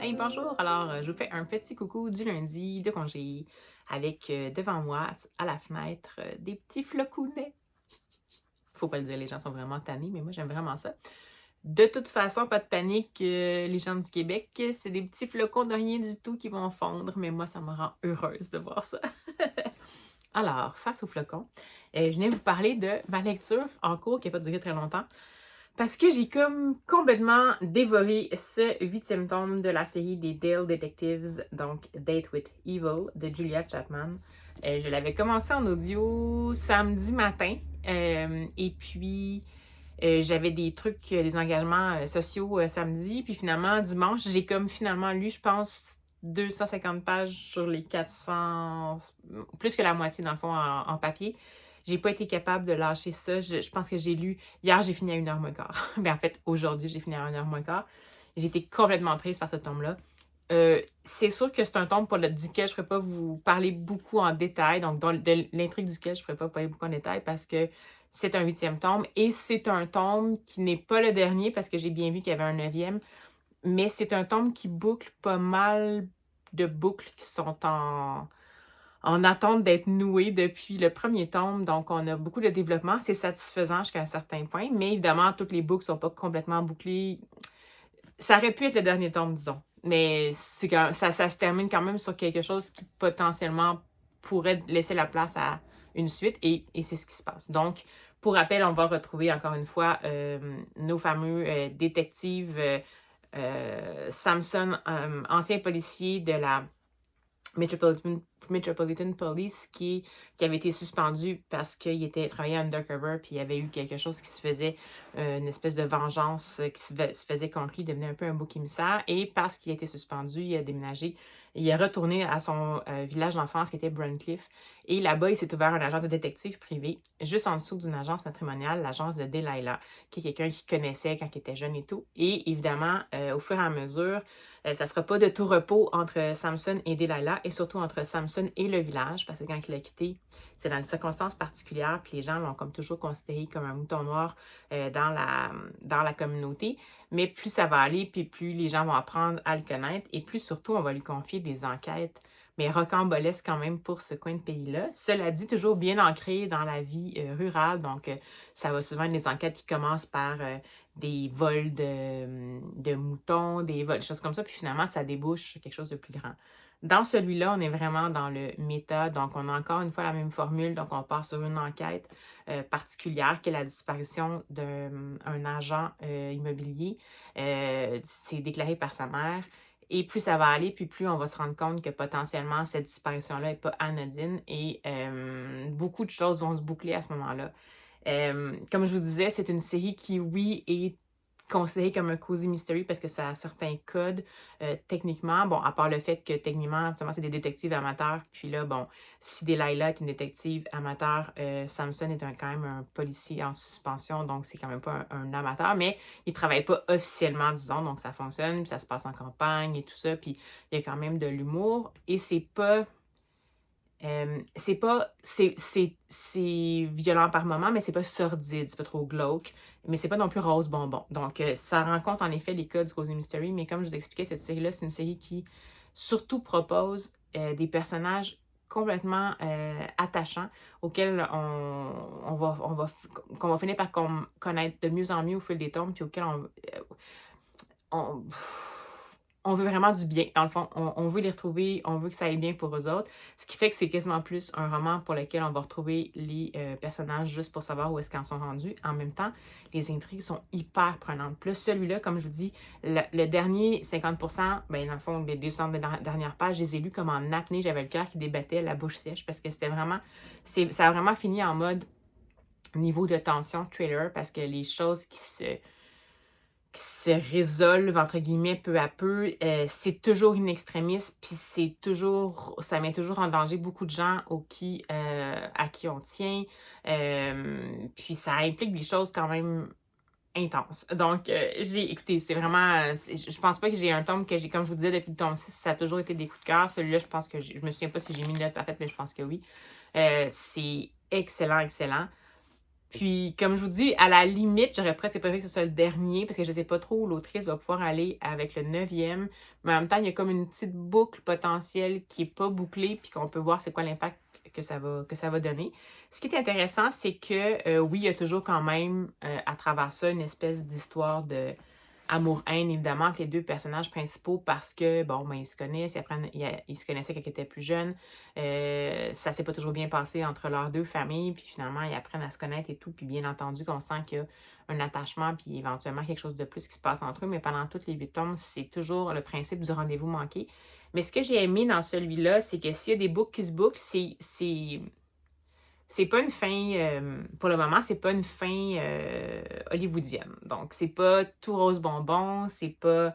A: Hey, bonjour! Alors, je vous fais un petit coucou du lundi de congé avec devant moi, à la fenêtre, des petits flocounets. Faut pas le dire, les gens sont vraiment tannés, mais moi, j'aime vraiment ça. De toute façon, pas de panique, les gens du Québec, c'est des petits flocons de rien du tout qui vont fondre, mais moi, ça me rend heureuse de voir ça. Alors, face aux flocons, je viens vous parler de ma lecture en cours qui n'a pas duré très longtemps. Parce que j'ai comme complètement dévoré ce 8e tome de la série des Dale Detectives, donc Date with Evil, de Julia Chapman. Je l'avais commencé en audio samedi matin. Et puis, j'avais des trucs, des engagements sociaux samedi. Puis finalement, dimanche, j'ai comme finalement lu, je pense, 250 pages sur les 400, plus que la moitié dans le fond en papier. J'ai pas été capable de lâcher ça. Je pense que j'ai lu. Hier, j'ai fini à 1h moins quart. Mais en fait, aujourd'hui, j'ai fini à 1h moins quart. J'ai été complètement prise par ce tome-là. C'est sûr que c'est un tome duquel je ne pourrais pas vous parler beaucoup en détail. Donc, de l'intrigue duquel je ne pourrais pas vous parler beaucoup en détail parce que c'est un 8e tome. Et c'est un tome qui n'est pas le dernier parce que j'ai bien vu qu'il y avait un 9e. Mais c'est un tome qui boucle pas mal de boucles qui sont en attente d'être noué depuis le premier tome. Donc, on a beaucoup de développement. C'est satisfaisant jusqu'à un certain point. Mais évidemment, toutes les boucles ne sont pas complètement bouclées. Ça aurait pu être le dernier tome, disons. Mais ça se termine quand même sur quelque chose qui potentiellement pourrait laisser la place à une suite. Et c'est ce qui se passe. Donc, pour rappel, on va retrouver encore une fois nos fameux détectives Samson, ancien policier de la Metropolitan Police qui avait été suspendu parce qu'il était travaillé undercover puis il y avait eu quelque chose qui se faisait, une espèce de vengeance qui se faisait contre lui, il devenait un peu un bouc émissaire et parce qu'il a été suspendu, il a déménagé, il est retourné à son village d'enfance qui était Bruncliffe et là-bas, il s'est ouvert un agence de détective privé juste en dessous d'une agence matrimoniale, l'agence de Delilah, qui est quelqu'un qu'il connaissait quand il était jeune et tout. Et évidemment, au fur et à mesure, ça ne sera pas de tout repos entre Samson et Delilah et surtout entre Samson et le village parce que quand il a quitté, c'est dans des circonstances particulières puis les gens l'ont comme toujours considéré comme un mouton noir dans la communauté. Mais plus ça va aller puis plus les gens vont apprendre à le connaître et plus surtout on va lui confier des enquêtes mais rocambolesques quand même pour ce coin de pays-là. Cela dit, toujours bien ancré dans la vie rurale, donc ça va souvent être des enquêtes qui commencent par des vols de moutons, des choses comme ça, puis finalement, ça débouche sur quelque chose de plus grand. Dans celui-là, on est vraiment dans le méta, donc on a encore une fois la même formule, donc on part sur une enquête particulière qui est la disparition d'un agent immobilier. C'est déclaré par sa mère. Et plus ça va aller, puis plus on va se rendre compte que potentiellement cette disparition-là n'est pas anodine et beaucoup de choses vont se boucler à ce moment-là. Comme je vous disais, c'est une série qui, oui, est considérée comme un cozy mystery parce que ça a certains codes techniquement. Bon, à part le fait que techniquement, justement, c'est des détectives amateurs. Puis là, bon, si Delilah est une détective amateur, Samson est quand même un policier en suspension, donc c'est quand même pas un amateur, mais il travaille pas officiellement, disons, donc ça fonctionne, puis ça se passe en campagne et tout ça, puis il y a quand même de l'humour. Et c'est violent par moment, mais c'est pas sordide, c'est pas trop glauque, mais c'est pas non plus rose bonbon. Donc, ça rencontre en effet les codes du Cozy Mystery, mais comme je vous expliquais, cette série-là, c'est une série qui surtout propose des personnages complètement attachants auxquels qu'on va finir par connaître de mieux en mieux au fil des tomes, puis auxquels on, on veut vraiment du bien. Dans le fond, on veut les retrouver, on veut que ça aille bien pour eux autres. Ce qui fait que c'est quasiment plus un roman pour lequel on va retrouver les personnages juste pour savoir où est-ce qu'ils en sont rendus. En même temps, les intrigues sont hyper prenantes. Plus celui-là, comme je vous dis, le dernier 50%, ben dans le fond, les 200 dernières pages, je les ai lus comme en apnée. J'avais le cœur qui débattait, la bouche sèche, parce que c'était vraiment... Ça a vraiment fini en mode... niveau de tension thriller parce que les choses qui se résolvent, entre guillemets, peu à peu, c'est toujours in extremis, puis ça met toujours en danger beaucoup de gens à qui on tient, puis ça implique des choses quand même intenses. Donc, écoutez, c'est vraiment, je pense pas que j'ai un tome que j'ai, comme je vous disais, depuis le tome 6, ça a toujours été des coups de cœur. Celui-là, je pense que je me souviens pas si j'ai mis une note parfaite, mais je pense que oui. C'est excellent, excellent. Puis, comme je vous dis, à la limite, j'aurais presque préféré que ce soit le dernier parce que je ne sais pas trop où l'autrice va pouvoir aller avec le 9e. Mais en même temps, il y a comme une petite boucle potentielle qui n'est pas bouclée puis qu'on peut voir c'est quoi l'impact que ça va donner. Ce qui est intéressant, c'est que oui, il y a toujours quand même à travers ça une espèce d'histoire de amour-haine, évidemment, entre les deux personnages principaux parce que, bon, ben, ils se connaissent, ils se connaissaient quand ils étaient plus jeunes. Ça s'est pas toujours bien passé entre leurs deux familles, puis finalement, ils apprennent à se connaître et tout. Puis bien entendu, qu'on sent qu'il y a un attachement, puis éventuellement quelque chose de plus qui se passe entre eux. Mais pendant toutes les 8 tomes, c'est toujours le principe du rendez-vous manqué. Mais ce que j'ai aimé dans celui-là, c'est que s'il y a des books qui se bouclent, c'est pas une fin, pour le moment, c'est pas une fin hollywoodienne. Donc, c'est pas tout rose bonbon, c'est pas...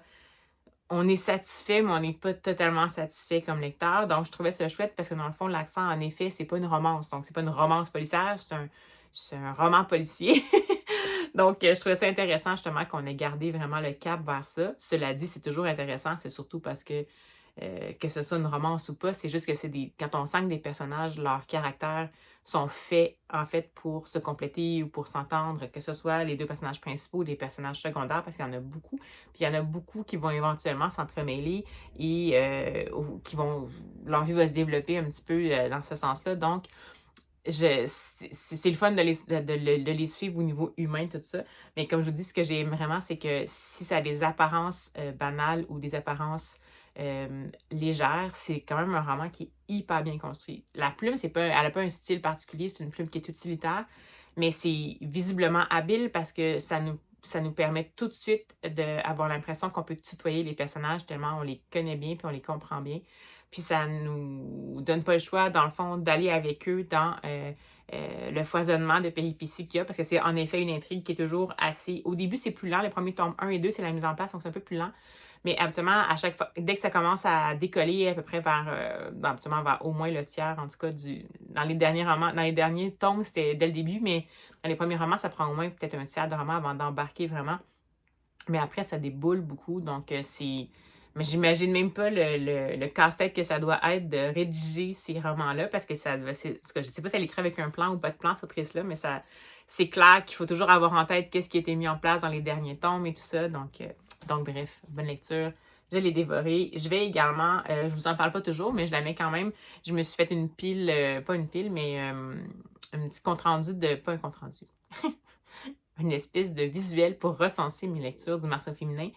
A: On est satisfait, mais on n'est pas totalement satisfait comme lecteur. Donc, je trouvais ça chouette parce que dans le fond, l'accent, en effet, c'est pas une romance. Donc, c'est pas une romance policière, c'est un roman policier. Donc, je trouvais ça intéressant justement qu'on ait gardé vraiment le cap vers ça. Cela dit, c'est toujours intéressant, c'est surtout parce que ce soit une romance ou pas, c'est juste que quand on sent que des personnages, leurs caractères sont faits, en fait, pour se compléter ou pour s'entendre, que ce soit les deux personnages principaux ou les personnages secondaires, parce qu'il y en a beaucoup. Puis il y en a beaucoup qui vont éventuellement s'entremêler et leur vie va se développer un petit peu dans ce sens-là. Donc, c'est le fun de les suivre au niveau humain, tout ça. Mais comme je vous dis, ce que j'aime vraiment, c'est que si ça a des apparences banales ou des apparences légères, c'est quand même un roman qui est hyper bien construit. La plume, elle n'a pas un style particulier, c'est une plume qui est utilitaire, mais c'est visiblement habile parce que ça nous permet tout de suite d'avoir l'impression qu'on peut tutoyer les personnages tellement on les connaît bien puis on les comprend bien. Puis ça nous donne pas le choix, dans le fond, d'aller avec eux dans le foisonnement de péripéties qu'il y a, parce que c'est en effet une intrigue qui est toujours assez... Au début, c'est plus lent. Les premiers tomes 1 et 2, c'est la mise en place, donc c'est un peu plus lent. Mais habituellement, à chaque fois, dès que ça commence à décoller à peu près habituellement vers au moins le tiers, en tout cas, dans les derniers romans, dans les derniers tomes, c'était dès le début, mais dans les premiers romans, ça prend au moins peut-être un tiers de roman avant d'embarquer vraiment. Mais après, ça déboule beaucoup, donc c'est... Mais j'imagine même pas le casse-tête que ça doit être de rédiger ces romans-là, parce que en tout cas, je sais pas si elle écrit avec un plan ou pas de plan, cette autrice-là, mais c'est clair qu'il faut toujours avoir en tête qu'est-ce qui a été mis en place dans les derniers tomes et tout ça. Donc bref, bonne lecture. Je l'ai dévoré. Je vais également, je vous en parle pas toujours, mais je la mets quand même. Je me suis fait une pile, pas une pile, mais un petit compte-rendu pas un compte-rendu. Une espèce de visuel pour recenser mes lectures du Marceau féminin,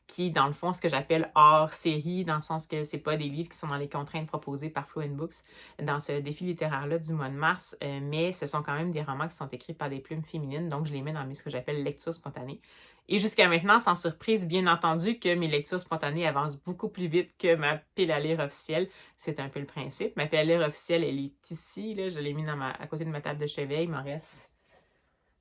A: qui, dans le fond, ce que j'appelle hors série, dans le sens que c'est pas des livres qui sont dans les contraintes proposées par Flow & Books dans ce défi littéraire-là du mois de mars, mais ce sont quand même des romans qui sont écrits par des plumes féminines, donc je les mets dans ce que j'appelle lecture spontanée. Et jusqu'à maintenant, sans surprise, bien entendu, que mes lectures spontanées avancent beaucoup plus vite que ma pile à lire officielle. C'est un peu le principe. Ma pile à lire officielle, elle est ici, là, je l'ai mis à côté de ma table de chevet, il m'en reste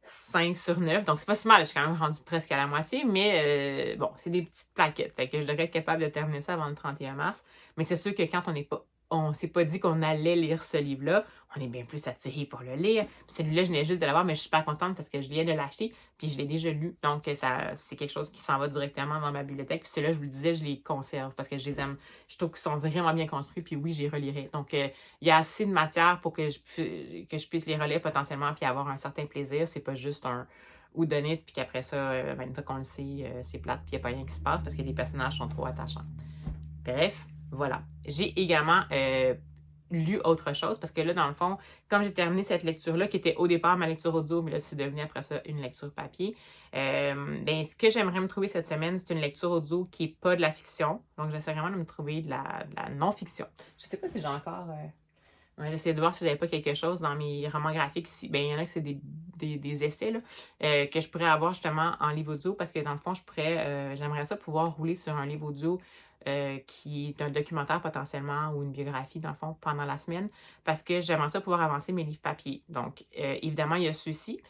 A: 5 sur 9, donc c'est pas si mal, je suis quand même rendue presque à la moitié, mais bon, c'est des petites plaquettes, fait que je devrais être capable de terminer ça avant le 31 mars, mais c'est sûr que quand on s'est pas dit qu'on allait lire ce livre-là, on est bien plus attiré pour le lire. Puis celui-là, je venais juste de l'avoir, mais je suis super contente parce que je viens de l'acheter, puis je l'ai déjà lu, donc c'est quelque chose qui s'en va directement dans ma bibliothèque, puis ceux-là, je vous le disais, je les conserve parce que je les aime, je trouve qu'ils sont vraiment bien construits, puis oui, j'y relirai. Donc, il y a assez de matière pour que je puisse les relire potentiellement puis avoir un certain plaisir. C'est pas juste un whodunit puis qu'après ça, une fois qu'on le sait, c'est plate puis il n'y a pas rien qui se passe parce que les personnages sont trop attachants. Bref, voilà. J'ai également lu autre chose parce que là, dans le fond, comme j'ai terminé cette lecture-là, qui était au départ ma lecture audio, mais là, c'est devenu après ça une lecture papier, ce que j'aimerais me trouver cette semaine, c'est une lecture audio qui n'est pas de la fiction. Donc, j'essaie vraiment de me trouver de la non-fiction. Je sais pas si j'ai encore... j'essaie de voir si j'avais pas quelque chose dans mes romans graphiques ici. Il y en a que c'est des essais là, que je pourrais avoir justement en livre audio parce que dans le fond, j'aimerais ça pouvoir rouler sur un livre audio qui est un documentaire potentiellement ou une biographie, dans le fond, pendant la semaine, parce que j'aimerais ça pouvoir avancer mes livres papier. Donc, évidemment, il y a ceux-ci.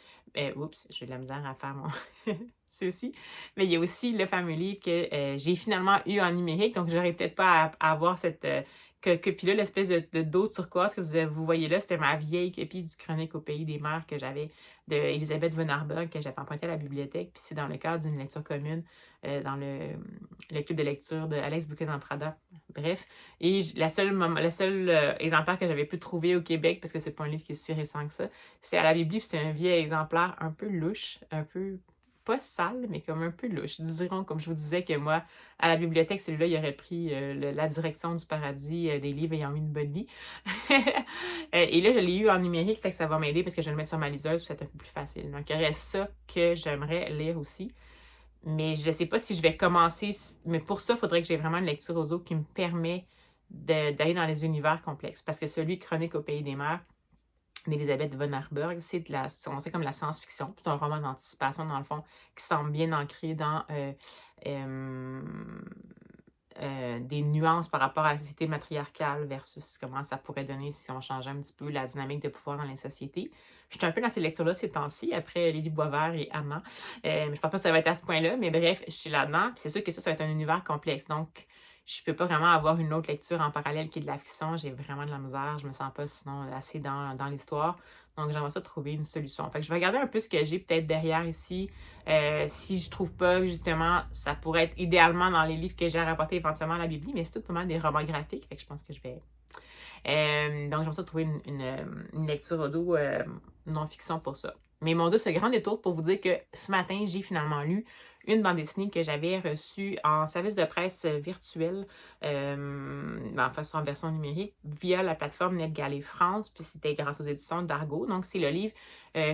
A: Oups, j'ai de la misère à faire mon ceux-ci. Mais il y a aussi le fameux livre que j'ai finalement eu en numérique, donc j'aurais peut-être pas à avoir cette puis là, l'espèce de dos turquoise que vous voyez là, c'était ma vieille copie du Chronique au pays des mers que j'avais d'Elisabeth von Arburg, que j'avais emprunté à la bibliothèque. Puis c'est dans le cadre d'une lecture commune dans le club de lecture de Alex Bouquet-Prada. Bref. Et le seul exemplaire que j'avais pu trouver au Québec, parce que c'est pas un livre qui est si récent que ça, c'était à la Bibli, puis c'est un vieil exemplaire un peu louche, un peu pas sale, mais comme un peu louche. Dirons, comme je vous disais, que moi, à la bibliothèque, celui-là, il aurait pris la direction du paradis des livres ayant eu une bonne vie. Et là, je l'ai eu en numérique, fait que ça va m'aider parce que je vais le mettre sur ma liseuse, puis c'est un peu plus facile. Donc, il y aurait ça que j'aimerais lire aussi. Mais je ne sais pas si je vais commencer. Mais pour ça, il faudrait que j'ai vraiment une lecture audio qui me permet d'aller dans les univers complexes. Parce que celui Chronique au pays des mers d'Elisabeth von Arburg, c'est comme la science-fiction. C'est un roman d'anticipation, dans le fond, qui semble bien ancré dans des nuances par rapport à la société matriarcale versus comment ça pourrait donner si on changeait un petit peu la dynamique de pouvoir dans les sociétés. Je suis un peu dans ces lectures-là ces temps-ci, après Lily Boisvert et Anna. Mais je pense pas que ça va être à ce point-là, mais bref, je suis là-dedans. Puis c'est sûr que ça va être un univers complexe. Donc, je peux pas vraiment avoir une autre lecture en parallèle qui est de la fiction. J'ai vraiment de la misère. Je me sens pas sinon assez dans l'histoire. Donc, j'aimerais ça trouver une solution. Fait que je vais regarder un peu ce que j'ai peut-être derrière ici. Si je trouve pas, justement, ça pourrait être idéalement dans les livres que j'ai rapportés éventuellement à la Bibli, mais c'est tout vraiment des romans graphiques. Fait que je pense que je vais... donc, j'aimerais ça trouver une lecture audio non-fiction pour ça. Mais mon Dieu, ce grand détour pour vous dire que ce matin, j'ai finalement lu une bande dessinée que j'avais reçue en service de presse virtuel, enfin en version numérique, via la plateforme NetGalley France, puis c'était grâce aux éditions d'Argo. Donc, c'est le livre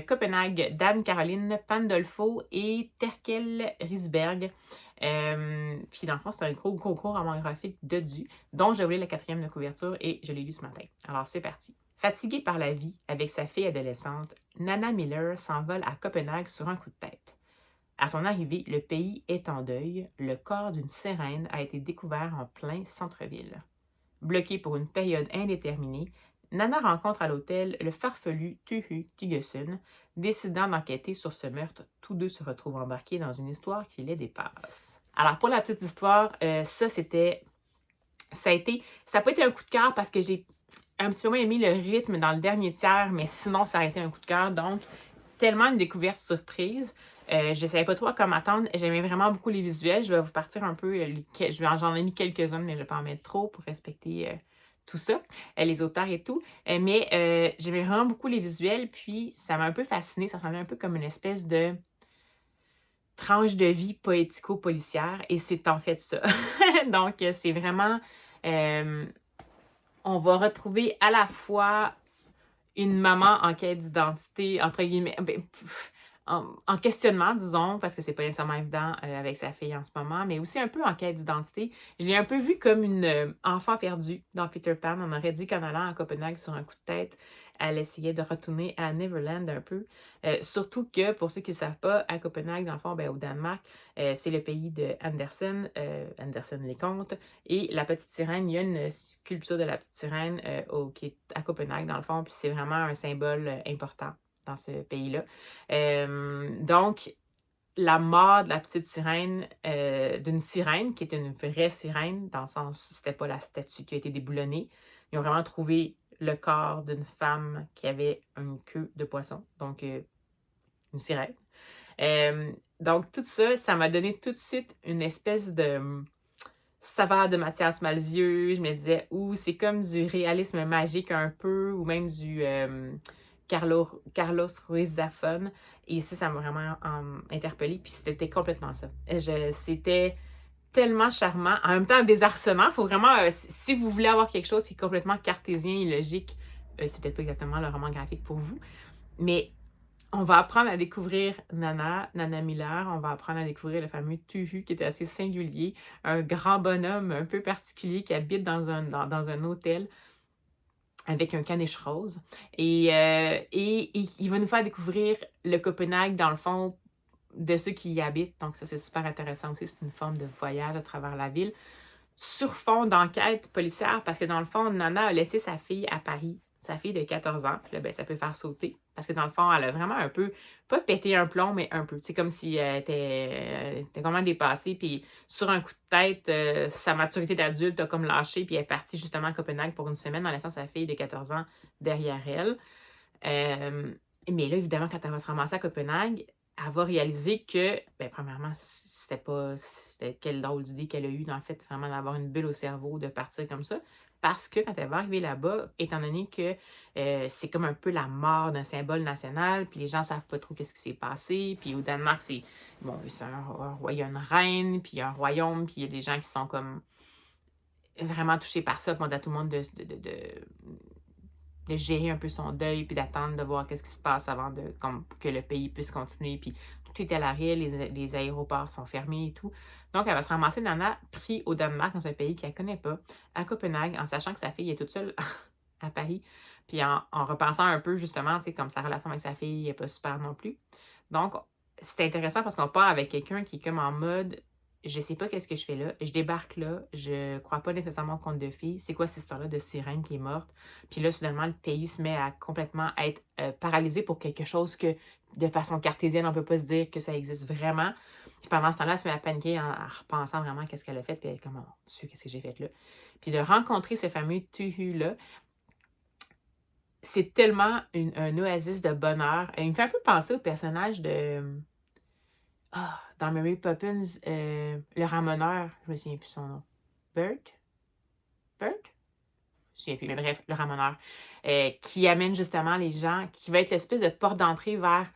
A: Copenhague d'Anne-Caroline Pandolfo et Terkel Risberg. Puis dans le fond, c'est un gros roman graphique de Du, dont j'ai voulu la 4e de couverture et je l'ai lu ce matin. Alors, c'est parti. Fatiguée par la vie avec sa fille adolescente, Nana Miller s'envole à Copenhague sur un coup de tête. À son arrivée, le pays est en deuil. Le corps d'une sirène a été découvert en plein centre-ville. Bloquée pour une période indéterminée, Nana rencontre à l'hôtel le farfelu Tuhu Tugusun. Décidant d'enquêter sur ce meurtre, tous deux se retrouvent embarqués dans une histoire qui les dépasse. Alors, pour la petite histoire, ça n'a pas été un coup de cœur parce que j'ai un petit peu moins aimé le rythme dans le dernier tiers, mais sinon, ça a été un coup de cœur. Donc, tellement une découverte surprise. Je ne savais pas trop à quoi m'attendre. J'aimais vraiment beaucoup les visuels. Je vais vous partir un peu. J'en ai mis quelques-unes, mais je ne vais pas en mettre trop pour respecter tout ça, les auteurs et tout. Mais j'aimais vraiment beaucoup les visuels. Puis, ça m'a un peu fascinée. Ça semblait un peu comme une espèce de tranche de vie poético-policière. Et c'est en fait ça. Donc, c'est vraiment... on va retrouver à la fois une maman en quête d'identité, entre guillemets, en questionnement, disons, parce que c'est pas nécessairement évident avec sa fille en ce moment, mais aussi un peu en quête d'identité. Je l'ai un peu vue comme une enfant perdue dans Peter Pan. On aurait dit qu'en allant à Copenhague sur un coup de tête, elle essayait de retourner à Neverland un peu. Surtout que, pour ceux qui ne savent pas, à Copenhague, dans le fond, au Danemark, c'est le pays de Andersen, Andersen les Contes, et la petite sirène, il y a une sculpture de la petite sirène qui est à Copenhague, dans le fond, puis c'est vraiment un symbole important dans ce pays-là. Donc, la mort de la petite sirène, d'une sirène, qui est une vraie sirène, dans le sens, c'était pas la statue qui a été déboulonnée. Ils ont vraiment trouvé le corps d'une femme qui avait une queue de poisson, donc une sirène. Donc, tout ça, ça m'a donné tout de suite une espèce de saveur de Mathias Malzieu. Je me disais, c'est comme du réalisme magique un peu, ou même du Carlos Ruiz Zafón. Et ça m'a vraiment interpellée. Puis c'était complètement ça. C'était tellement charmant, en même temps désarçonnant. Faut vraiment, si vous voulez avoir quelque chose qui est complètement cartésien et logique, c'est peut-être pas exactement le roman graphique pour vous, mais on va apprendre à découvrir Nana Miller, on va apprendre à découvrir le fameux Tuhu qui était assez singulier, un grand bonhomme un peu particulier qui habite dans un hôtel avec un caniche rose. Et il va nous faire découvrir le Copenhague, dans le fond, de ceux qui y habitent. Donc ça, c'est super intéressant aussi. C'est une forme de voyage à travers la ville. sur fond d'enquête policière parce que dans le fond, Nana a laissé sa fille à Paris, sa fille de 14 ans. Puis là, ben, ça peut faire sauter. Parce que dans le fond, elle a vraiment un peu, pas pété un plomb, mais un peu. C'est comme si elle était complètement dépassée. Puis sur un coup de tête, sa maturité d'adulte a comme lâché. Puis elle est partie justement à Copenhague pour une semaine en laissant sa fille de 14 ans derrière elle. Mais là, évidemment, quand elle va se ramasser à Copenhague, elle va réaliser que, ben, premièrement, c'était quelle drôle d'idée qu'elle a eue, dans le fait, vraiment d'avoir une bulle au cerveau, de partir comme ça. Parce que quand elle va arriver là-bas, étant donné que c'est comme un peu la mort d'un symbole national, puis les gens savent pas trop qu'est-ce qui s'est passé, puis au Danemark, bon, c'est un roi, il y a une reine, puis il y a un royaume, puis il y a des gens qui sont comme vraiment touchés par ça, puis on dit à tout le monde de gérer un peu son deuil, puis d'attendre de voir qu'est-ce qui se passe avant que le pays puisse continuer. Puis tout est à l'arrêt, les aéroports sont fermés et tout. Donc, elle va se ramasser, Nana, pris au Danemark, dans un pays qu'elle ne connaît pas, à Copenhague, en sachant que sa fille est toute seule à Paris. Puis en repensant un peu, justement, tu sais, comme sa relation avec sa fille n'est pas super non plus. Donc, c'est intéressant parce qu'on part avec quelqu'un qui est comme en mode je sais pas qu'est-ce que je fais là, je débarque là, je crois pas nécessairement au conte de fées. C'est quoi cette histoire-là de sirène qui est morte? Puis là, soudainement, le pays se met à complètement être paralysé pour quelque chose que, de façon cartésienne, on peut pas se dire que ça existe vraiment. Puis pendant ce temps-là, elle se met à paniquer en repensant vraiment qu'est-ce qu'elle a fait, puis elle est comme, oh, Dieu, qu'est-ce que j'ai fait là? Puis de rencontrer ce fameux Tuhu-là, c'est tellement un oasis de bonheur. Il me fait un peu penser au personnage de... dans Mary Poppins, le ramoneur, je me souviens plus son nom. Bert? Je me souviens plus, mais bref, le ramoneur. Qui amène justement les gens, qui va être l'espèce de porte d'entrée vers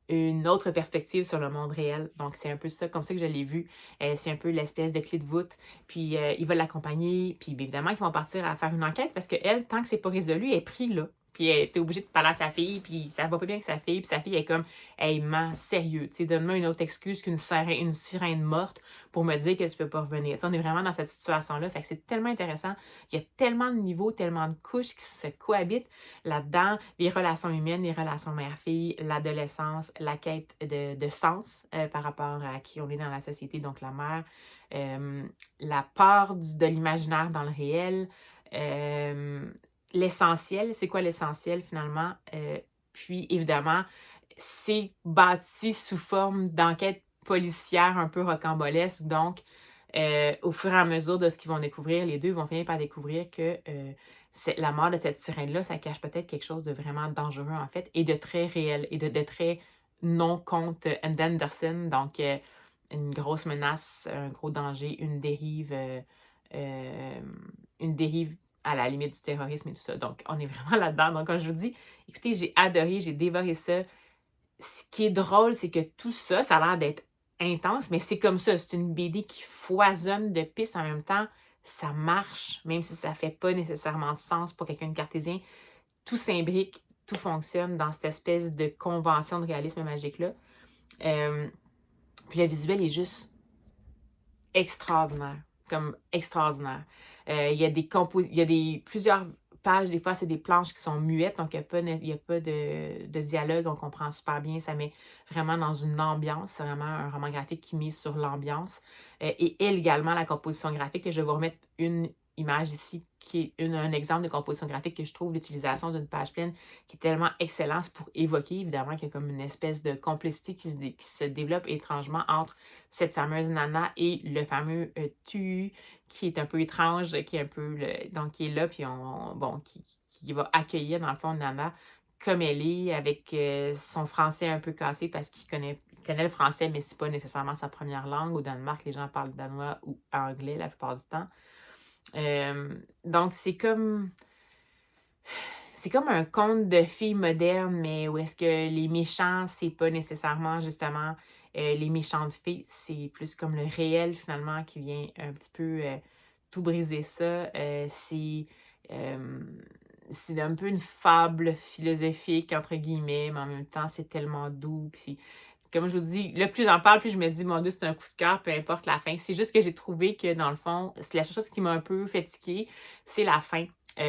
A: une autre perspective sur le monde réel. Donc, c'est un peu ça, comme ça que je l'ai vu. C'est un peu l'espèce de clé de voûte. Puis, il va l'accompagner. Puis, évidemment, ils vont partir à faire une enquête parce qu'elle, tant que c'est pas résolu, elle est prise là. Puis, elle était obligée de parler à sa fille. Puis, ça va pas bien avec sa fille. Puis, sa fille est comme, hey, ment, sérieux. Tu sais, donne-moi une autre excuse qu'une sirène morte pour me dire que tu peux pas revenir. Tu sais, on est vraiment dans cette situation-là. Fait que c'est tellement intéressant. Il y a tellement de niveaux, tellement de couches qui se cohabitent là-dedans. Les relations humaines, les relations mère-fille, l'adolescence, la quête de sens par rapport à qui on est dans la société, donc la mère, la peur de l'imaginaire dans le réel, l'essentiel, c'est quoi l'essentiel finalement? Puis évidemment, c'est bâti sous forme d'enquête policière un peu rocambolesque, donc au fur et à mesure de ce qu'ils vont découvrir, les deux vont finir par découvrir que la mort de cette sirène-là, ça cache peut-être quelque chose de vraiment dangereux, en fait, et de très réel, et de très non-conte Anderson. Donc, une grosse menace, un gros danger, une dérive à la limite du terrorisme et tout ça. Donc, on est vraiment là-dedans. Donc, comme je vous dis, écoutez, j'ai adoré, j'ai dévoré ça. Ce qui est drôle, c'est que tout ça, ça a l'air d'être intense, mais c'est comme ça. C'est une BD qui foisonne de pistes en même temps. Ça marche, même si ça fait pas nécessairement sens pour quelqu'un de cartésien. Tout s'imbrique, tout fonctionne dans cette espèce de convention de réalisme magique-là. Puis le visuel est juste extraordinaire, comme extraordinaire. Il y a plusieurs pages, des fois, c'est des planches qui sont muettes, donc il n'y a pas de dialogue, on comprend super bien, ça met vraiment dans une ambiance, c'est vraiment un roman graphique qui mise sur l'ambiance. Et également la composition graphique, je vais vous remettre une image ici, qui est un exemple de composition graphique que je trouve l'utilisation d'une page pleine qui est tellement excellente pour évoquer, évidemment, qu'il y a comme une espèce de complicité qui se développe étrangement entre cette fameuse Nana et le fameux Tu, qui est un peu étrange, qui est un peu donc qui est là, puis qui va accueillir dans le fond Nana comme elle est, avec son français un peu cassé parce qu'il connaît le français, mais c'est pas nécessairement sa première langue. Au Danemark, les gens parlent danois ou anglais la plupart du temps. Donc c'est comme un conte de filles moderne, mais où est-ce que les méchants, c'est pas nécessairement justement les méchantes fées, c'est plus comme le réel finalement qui vient un petit peu tout briser ça. C'est un peu une fable philosophique, entre guillemets, mais en même temps, c'est tellement doux. Puis, comme je vous dis, là, plus j'en parle, plus je me dis, mon Dieu, c'est un coup de cœur, peu importe la fin. C'est juste que j'ai trouvé que, dans le fond, c'est la seule chose qui m'a un peu fatiguée, c'est la fin.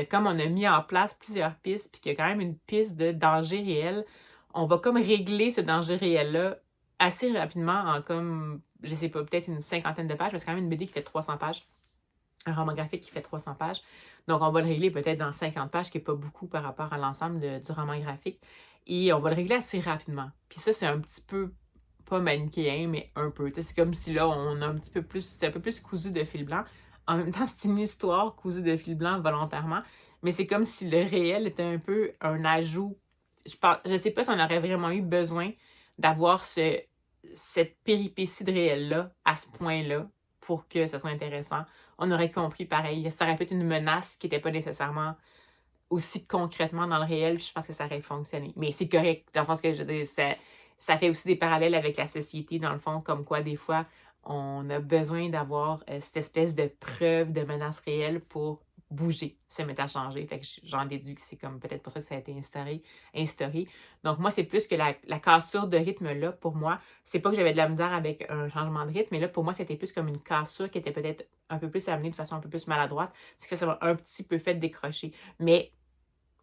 A: Comme on a mis en place plusieurs pistes, puis qu'il y a quand même une piste de danger réel, on va comme régler ce danger réel-là assez rapidement en comme, je sais pas, peut-être une cinquantaine de pages, parce que c'est quand même une BD qui fait 300 pages. un roman graphique qui fait 300 pages. Donc, on va le régler peut-être dans 50 pages, qui n'est pas beaucoup par rapport à l'ensemble du roman graphique. Et on va le régler assez rapidement. Puis ça, c'est un petit peu, pas manichéen, mais un peu. C'est comme si là, on a un petit peu plus, c'est un peu plus cousu de fil blanc. En même temps, c'est une histoire cousue de fil blanc volontairement. Mais c'est comme si le réel était un peu un ajout. Je sais pas si on aurait vraiment eu besoin d'avoir cette péripétie de réel-là à ce point-là pour que ce soit intéressant. On aurait compris pareil. Ça aurait pu être une menace qui n'était pas nécessairement aussi concrètement dans le réel, puis je pense que ça aurait fonctionné. Mais c'est correct, dans le fond, ce que je veux dire, ça fait aussi des parallèles avec la société, dans le fond, comme quoi, des fois, on a besoin d'avoir cette espèce de preuve de menace réelle pour bouger, se mettre à changer. Fait que j'en déduis que c'est comme peut-être pour ça que ça a été instauré. Donc, moi, c'est plus que la cassure de rythme-là, pour moi, c'est pas que j'avais de la misère avec un changement de rythme, mais là, pour moi, c'était plus comme une cassure qui était peut-être un peu plus amenée de façon un peu plus maladroite, ce que ça m'a un petit peu fait décrocher. Mais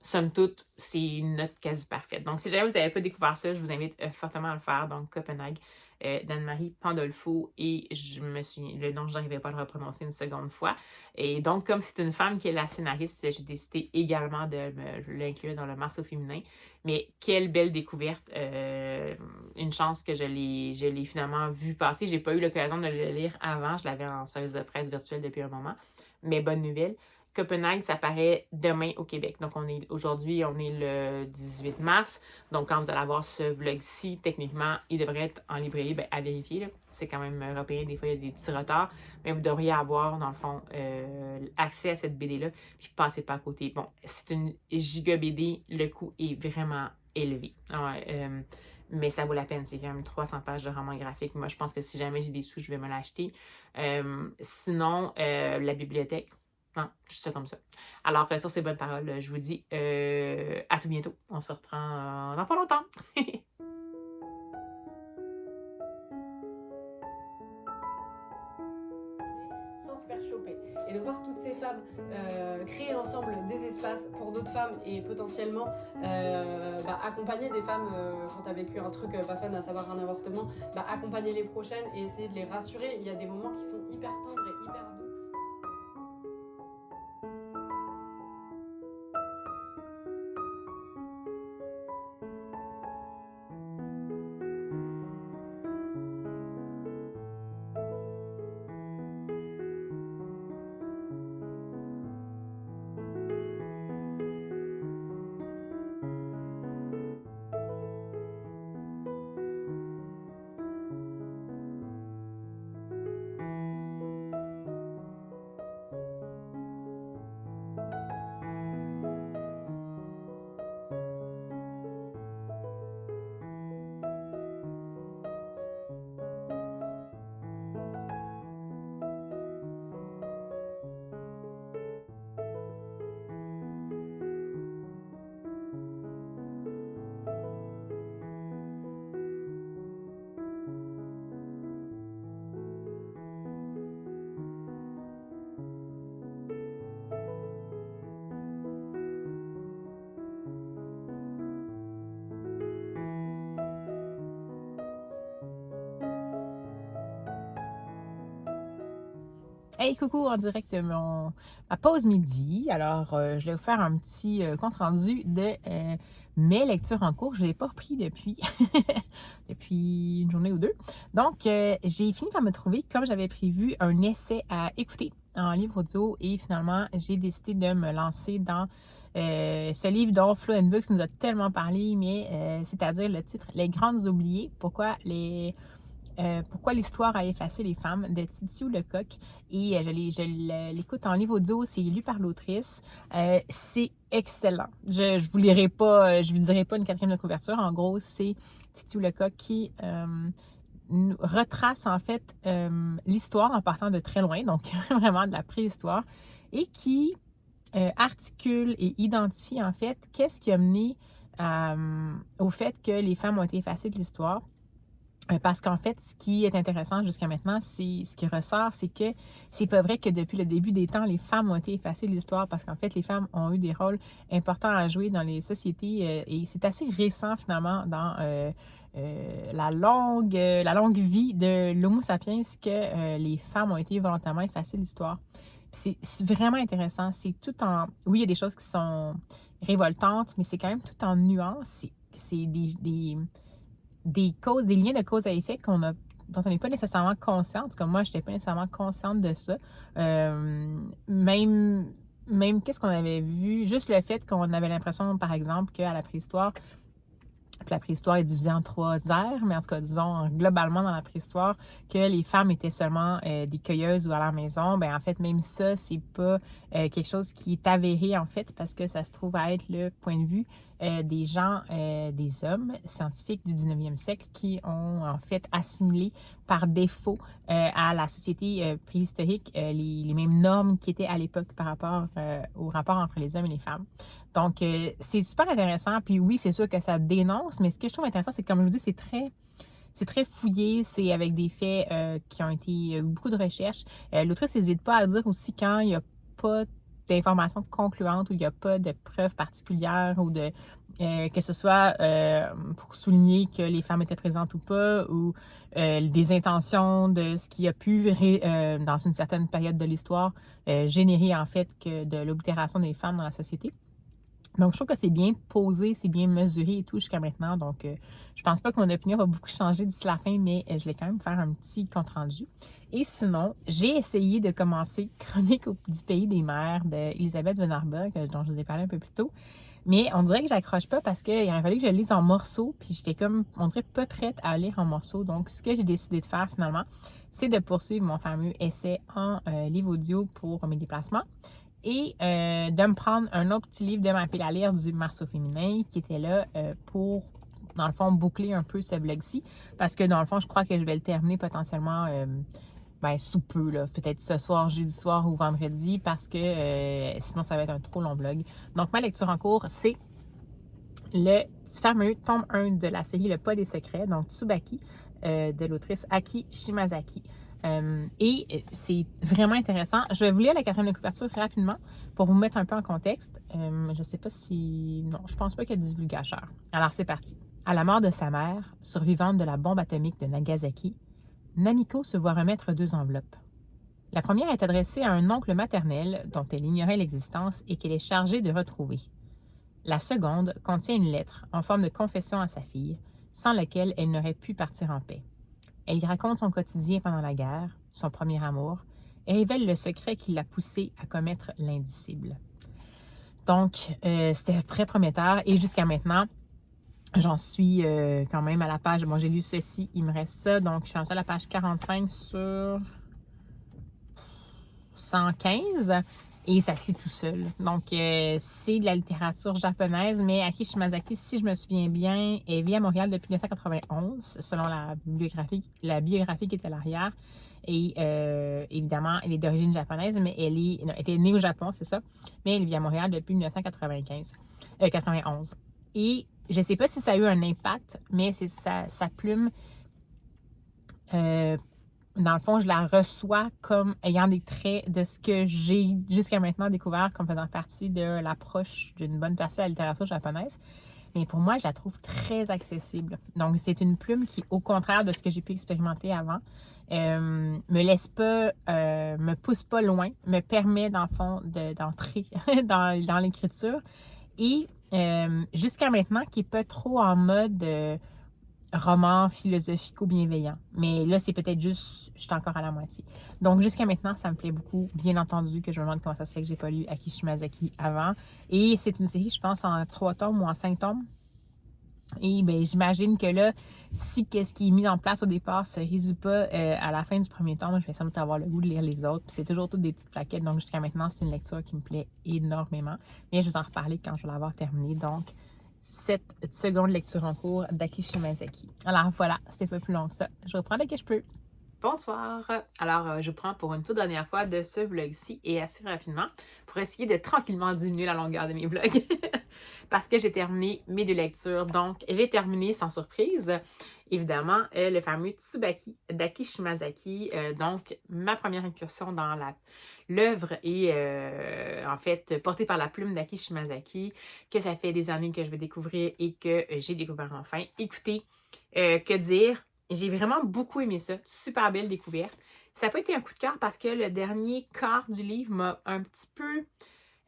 A: somme toute, c'est une note quasi parfaite. Donc, si jamais vous n'avez pas découvert ça, je vous invite fortement à le faire. Donc, Copenhague, d'Anne-Marie Pandolfo, et le nom, je n'arrivais pas à le reprononcer une seconde fois. Et donc, comme c'est une femme qui est la scénariste, j'ai décidé également de l'inclure dans le morceau féminin. Mais quelle belle découverte! Une chance que je l'ai finalement vu passer. J'ai pas eu l'occasion de le lire avant. Je l'avais en service de presse virtuelle depuis un moment. Mais bonne nouvelle. Copenhague, ça paraît demain au Québec. Donc, aujourd'hui, on est le 18 mars. Donc, quand vous allez avoir ce vlog-ci, techniquement, il devrait être en librairie, à vérifier. Là. C'est quand même européen, des fois, il y a des petits retards. Mais vous devriez avoir, dans le fond, accès à cette BD-là, puis passez pas à côté. Bon, c'est une giga BD. Le coût est vraiment élevé. Mais ça vaut la peine. C'est quand même 300 pages de roman graphique. Moi, je pense que si jamais j'ai des sous, je vais me l'acheter. Sinon, la bibliothèque. Non, je dis ça comme ça. Alors, sur ces bonnes paroles, je vous dis à tout bientôt. On se reprend dans pas longtemps.
C: Sans se faire choper. Et de voir toutes ces femmes créer ensemble des espaces pour d'autres femmes et potentiellement accompagner des femmes quand tu as vécu un truc pas fun, à savoir un avortement, accompagner les prochaines et essayer de les rassurer. Il y a des moments qui sont hyper tendres et hyper doux.
A: Hey, coucou, en direct de ma pause midi. Alors, je vais vous faire un petit compte-rendu de mes lectures en cours. Je ne les ai pas repris depuis, depuis une journée ou deux. Donc, j'ai fini par me trouver, comme j'avais prévu, un essai à écouter en livre audio. Et finalement, j'ai décidé de me lancer dans ce livre dont Flo & Books nous a tellement parlé, mais c'est-à-dire le titre « Les Grandes Oubliées », pourquoi l'histoire a effacé les femmes de Titiou Lecoq. Et je l'écoute en livre audio, c'est lu par l'autrice. C'est excellent. Je vous lirai pas, je vous dirai pas une quatrième de couverture. En gros, c'est Titiou Lecoq qui retrace en fait l'histoire en partant de très loin, donc vraiment de la préhistoire, et qui articule et identifie en fait qu'est-ce qui a mené au fait que les femmes ont été effacées de l'histoire. Parce qu'en fait, ce qui est intéressant jusqu'à maintenant, c'est ce qui ressort, c'est que c'est pas vrai que depuis le début des temps, les femmes ont été effacées de l'histoire, parce qu'en fait, les femmes ont eu des rôles importants à jouer dans les sociétés et c'est assez récent finalement dans la longue vie de l'Homo sapiens que les femmes ont été volontairement effacées de l'histoire. Puis C'est vraiment intéressant. C'est tout en... Oui, il y a des choses qui sont révoltantes, mais c'est quand même tout en nuances. C'est des causes, des liens de cause à effet dont on n'est pas nécessairement conscient. En tout cas, moi, je n'étais pas nécessairement consciente de ça. Même, même qu'est-ce qu'on avait vu, juste le fait qu'on avait l'impression, par exemple, qu'à la préhistoire, puis la préhistoire est divisée en 3 ères, mais en tout cas, disons, globalement dans la préhistoire, que les femmes étaient seulement des cueilleuses ou à la maison, ben en fait, même ça, c'est pas quelque chose qui est avéré, en fait, parce que ça se trouve à être le point de vue des gens, des hommes scientifiques du 19e siècle qui ont, en fait, assimilé par défaut à la société préhistorique les mêmes normes qui étaient à l'époque par rapport au rapport entre les hommes et les femmes. Donc, c'est super intéressant. Puis oui, c'est sûr que ça dénonce, mais ce que je trouve intéressant, c'est que, comme je vous dis, c'est très fouillé, c'est avec des faits qui ont été beaucoup de recherches. L'autrice n'hésite pas à dire aussi quand il n'y a pas d'informations concluantes ou il n'y a pas de preuves particulières ou de que ce soit pour souligner que les femmes étaient présentes ou pas ou des intentions de ce qui a pu dans une certaine période de l'histoire générer en fait que de l'oblitération des femmes dans la société. Donc, je trouve que c'est bien posé, c'est bien mesuré et tout jusqu'à maintenant. Donc, je pense pas que mon opinion va beaucoup changer d'ici la fin, mais je vais quand même faire un petit compte-rendu. Et sinon, j'ai essayé de commencer Chronique du pays des mers d'Elisabeth Von Arbuck, dont je vous ai parlé un peu plus tôt. Mais on dirait que j'accroche pas parce qu'il aurait fallu que je le lise en morceaux, puis j'étais comme, on dirait, pas prête à lire en morceaux. Donc, ce que j'ai décidé de faire finalement, c'est de poursuivre mon fameux essai en livre audio pour mes déplacements et de me prendre un autre petit livre de ma pile à lire du Marceau féminin qui était là pour, dans le fond, boucler un peu ce vlog-ci. Parce que, dans le fond, je crois que je vais le terminer potentiellement sous peu, là, peut-être ce soir, jeudi soir ou vendredi, parce que sinon, ça va être un trop long vlog. Donc, ma lecture en cours, c'est le fameux tome 1 de la série Le Pas des secrets, donc Tsubaki, de l'autrice Aki Shimazaki. Et c'est vraiment intéressant. Je vais vous lire la quatrième de couverture rapidement pour vous mettre un peu en contexte. Je ne sais pas si... Non, je pense pas qu'il y a de divulgateur. Alors, c'est parti. À la mort de sa mère, survivante de la bombe atomique de Nagasaki, Namiko se voit remettre 2 enveloppes. La première est adressée à un oncle maternel dont elle ignorait l'existence et qu'elle est chargée de retrouver. La seconde contient une lettre en forme de confession à sa fille, sans laquelle elle n'aurait pu partir en paix. Elle y raconte son quotidien pendant la guerre, son premier amour, et révèle le secret qui l'a poussée à commettre l'indicible. Donc, c'était très prometteur. Et jusqu'à maintenant, j'en suis quand même à la page... Bon, j'ai lu ceci, il me reste ça. Donc, je suis à la page 45 sur 115. Et ça se lit tout seul. Donc, c'est de la littérature japonaise, mais Aki Shimazaki, si je me souviens bien, elle vit à Montréal depuis 1991, selon la biographie qui est à l'arrière. Et évidemment, elle est d'origine japonaise, mais elle est née au Japon, c'est ça. Mais elle vit à Montréal depuis 1991. Et je ne sais pas si ça a eu un impact, mais c'est sa plume... dans le fond, je la reçois comme ayant des traits de ce que j'ai jusqu'à maintenant découvert comme faisant partie de l'approche d'une bonne partie de la littérature japonaise. Mais pour moi, je la trouve très accessible. Donc, c'est une plume qui, au contraire de ce que j'ai pu expérimenter avant, me pousse pas loin, me permet, dans le fond, d'entrer dans l'écriture. Et jusqu'à maintenant, qui n'est pas trop en mode... roman philosophico-bienveillant. Mais là, c'est peut-être juste, je suis encore à la moitié. Donc, jusqu'à maintenant, ça me plaît beaucoup. Bien entendu que je me demande comment ça se fait que j'ai pas lu Aki Shimazaki avant. Et c'est une série, je pense, en 3 tomes ou en 5 tomes. Et bien, j'imagine que là, si qu'est-ce qui est mis en place au départ se résout pas à la fin du premier tome, je vais sans doute avoir le goût de lire les autres. Puis c'est toujours toutes des petites plaquettes. Donc, jusqu'à maintenant, c'est une lecture qui me plaît énormément. Mais je vais en reparler quand je vais l'avoir terminé. Donc, cette seconde lecture en cours d'Aki Shimazaki. Alors voilà, c'était pas plus long que ça. Je reprends dès que je peux. Bonsoir! Alors, je prends pour une toute dernière fois de ce vlog-ci et assez rapidement pour essayer de tranquillement diminuer la longueur de mes vlogs parce que j'ai terminé mes 2 lectures. Donc, j'ai terminé sans surprise, évidemment, le fameux Tsubaki d'Aki Shimazaki. Donc, ma première incursion dans l'œuvre est en fait portée par la plume d'Aki Shimazaki, que ça fait des années que je vais découvrir et que j'ai découvert enfin. Écoutez, que dire? J'ai vraiment beaucoup aimé ça. Super belle découverte. ça n'a pas été un coup de cœur parce que le dernier quart du livre m'a un petit peu...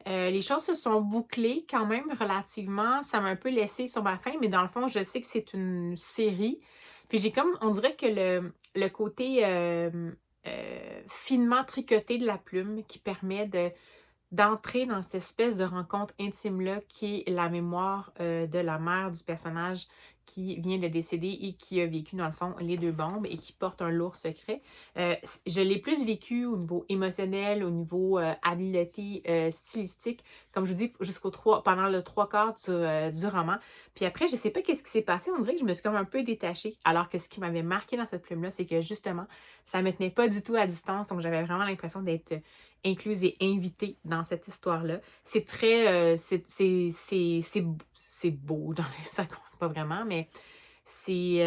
A: les choses se sont bouclées quand même relativement. Ça m'a un peu laissé sur ma faim, mais dans le fond, je sais que c'est une série. Puis j'ai comme, on dirait que le côté finement tricoté de la plume qui permet d'entrer dans cette espèce de rencontre intime-là qui est la mémoire de la mère du personnage qui vient de décéder et qui a vécu, dans le fond, les 2 bombes et qui porte un lourd secret. Je l'ai plus vécu au niveau émotionnel, au niveau habileté stylistique, comme je vous dis, pendant le 3/4 du roman. Puis après, je sais pas qu'est-ce qui s'est passé, on dirait que je me suis comme un peu détachée, alors que ce qui m'avait marqué dans cette plume-là, c'est que justement, ça me tenait pas du tout à distance, donc j'avais vraiment l'impression d'être incluse et invitée dans cette histoire-là. C'est très... c'est beau, ça compte pas vraiment, mais c'est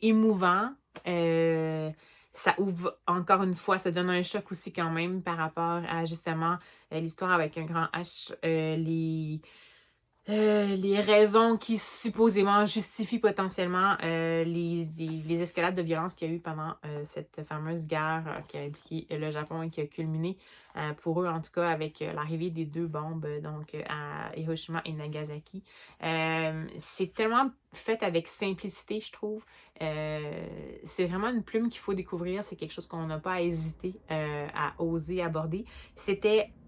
A: émouvant. Ça ouvre, encore une fois, ça donne un choc aussi quand même par rapport à justement l'histoire avec un grand H, les raisons qui supposément justifient potentiellement les escalades de violence qu'il y a eu pendant cette fameuse guerre qui a impliqué le Japon et qui a culminé pour eux, en tout cas, avec l'arrivée des 2 bombes donc à Hiroshima et Nagasaki. C'est tellement fait avec simplicité, je trouve. C'est vraiment une plume qu'il faut découvrir. C'est quelque chose qu'on n'a pas à hésiter à oser aborder.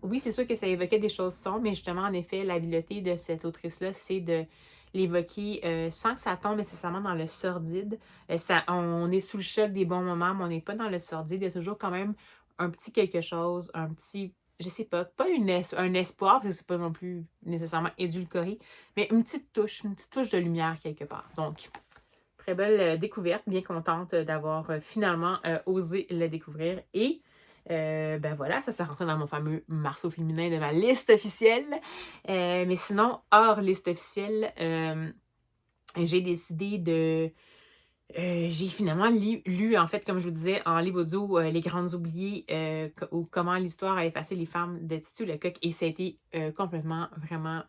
A: Oui, c'est sûr que ça évoquait des choses sombres, mais justement, en effet, l'habileté de cette autrice-là, c'est de l'évoquer sans que ça tombe nécessairement dans le sordide. On est sous le choc des bons moments, mais on n'est pas dans le sordide. Il y a toujours quand même un petit quelque chose, un petit, je sais pas un espoir, parce que c'est pas non plus nécessairement édulcoré, mais une petite touche de lumière quelque part. Donc, très belle découverte, bien contente d'avoir finalement osé le découvrir. Et ben voilà, ça rentré dans mon fameux Marceau féminin de ma liste officielle. Mais sinon, hors liste officielle, j'ai décidé de... j'ai finalement lu, en fait, comme je vous disais, en livre audio, Les Grandes Oubliées, ou Comment l'histoire a effacé les femmes de Titu Lecoq. Et ça a été complètement, vraiment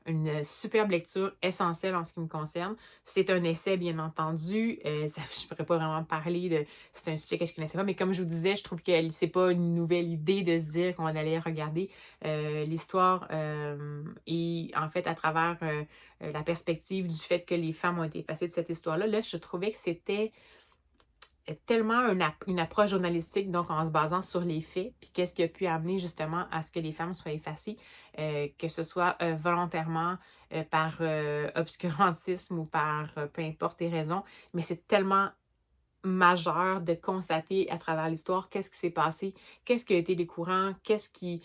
A: une superbe lecture essentielle en ce qui me concerne. C'est un essai, bien entendu. Je ne pourrais pas vraiment parler de... C'est un sujet que je ne connaissais pas, mais comme je vous disais, je trouve que c'est pas une nouvelle idée de se dire qu'on va aller regarder l'histoire. Et en fait, à travers la perspective du fait que les femmes ont été effacées de cette histoire-là, là, je trouvais que c'était tellement une approche journalistique, donc en se basant sur les faits, puis qu'est-ce qui a pu amener justement à ce que les femmes soient effacées, que ce soit volontairement, par obscurantisme ou par peu importe les raisons, mais c'est tellement majeur de constater à travers l'histoire qu'est-ce qui s'est passé, qu'est-ce qui a été les courants, qu'est-ce qui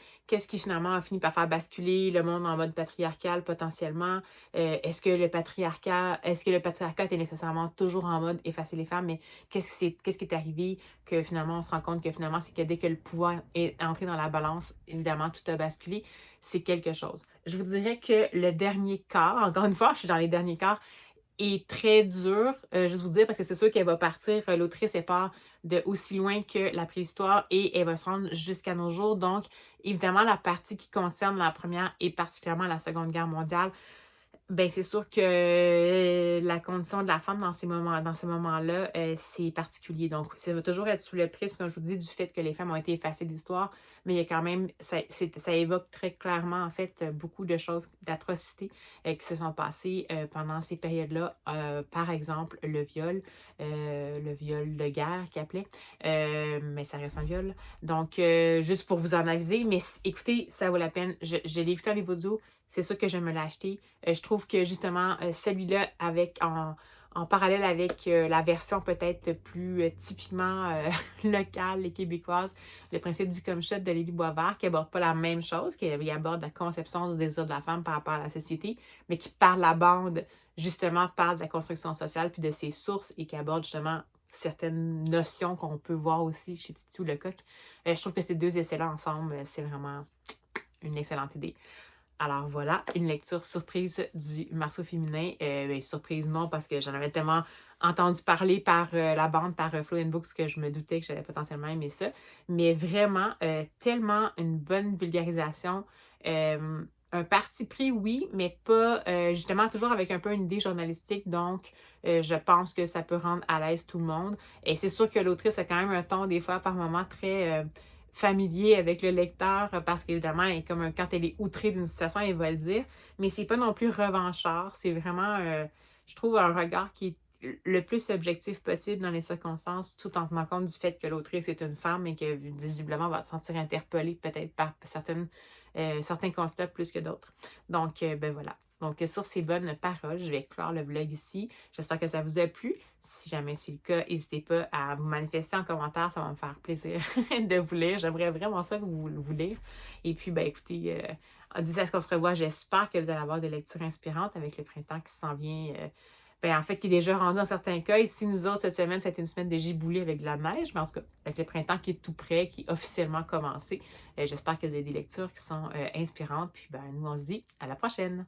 A: finalement a fini par faire basculer le monde en mode patriarcal potentiellement. Est-ce que le patriarcat était nécessairement toujours en mode effacer les femmes, mais qu'est-ce qui est arrivé que finalement on se rend compte que finalement c'est que dès que le pouvoir est entré dans la balance, évidemment tout a basculé, c'est quelque chose. Je vous dirais que le dernier quart, encore une fois, je suis dans les derniers quarts, est très dur, je vous dire, parce que c'est sûr qu'elle va partir, l'autrice, elle part de aussi loin que la préhistoire et elle va se rendre jusqu'à nos jours. Donc, évidemment, la partie qui concerne la Première et particulièrement la Seconde Guerre mondiale, ben c'est sûr que la condition de la femme dans ces moments-là, c'est particulier. Donc, ça va toujours être sous le prisme, comme je vous dis, du fait que les femmes ont été effacées de l'histoire, mais il y a quand même, ça évoque très clairement, en fait, beaucoup de choses, d'atrocités qui se sont passées pendant ces périodes-là. Par exemple, le viol de guerre qu'il appelait, mais ça reste un viol. Donc, juste pour vous en aviser, mais écoutez, ça vaut la peine. Je l'ai écouté en livre audio. C'est sûr que je me l'ai acheté. Je trouve que justement, celui-là, en parallèle avec la version peut-être plus typiquement locale et québécoise, le principe du come shot de Lily Boisvert, qui aborde pas la même chose, qui aborde la conception du désir de la femme par rapport à la société, mais qui par la bande, justement, parle de la construction sociale puis de ses sources et qui aborde justement certaines notions qu'on peut voir aussi chez Titu Lecoq. Je trouve que ces 2 essais-là ensemble, c'est vraiment une excellente idée. Alors voilà, une lecture surprise du Marceau féminin. Surprise non, parce que j'en avais tellement entendu parler par la bande, par Flow & Books, que je me doutais que j'allais potentiellement aimer ça. Mais vraiment, tellement une bonne vulgarisation. un parti pris, oui, mais pas justement toujours avec un peu une idée journalistique. Donc, je pense que ça peut rendre à l'aise tout le monde. Et c'est sûr que l'autrice a quand même un ton, des fois, par moments, très familier avec le lecteur, parce qu'évidemment, elle est comme quand elle est outrée d'une situation, elle va le dire. Mais c'est pas non plus revanchard. C'est vraiment, je trouve, un regard qui est le plus objectif possible dans les circonstances, tout en tenant compte du fait que l'autrice est une femme et que visiblement va se sentir interpellée peut-être par certains constats plus que d'autres. Donc, ben voilà. Donc, sur ces bonnes paroles, je vais clore le vlog ici. J'espère que ça vous a plu. Si jamais c'est le cas, n'hésitez pas à vous manifester en commentaire. Ça va me faire plaisir de vous lire. J'aimerais vraiment ça que vous lire. Et puis, ben écoutez, d'ici à ce qu'on se revoit, j'espère que vous allez avoir des lectures inspirantes avec le printemps qui s'en vient. Ben, en fait, qui est déjà rendu dans certains cas. Ici, nous autres, cette semaine, c'était une semaine de giboulée avec de la neige, mais en tout cas, avec le printemps qui est tout prêt, qui est officiellement commencé. J'espère que vous avez des lectures qui sont inspirantes. Puis, ben, nous, on se dit à la prochaine!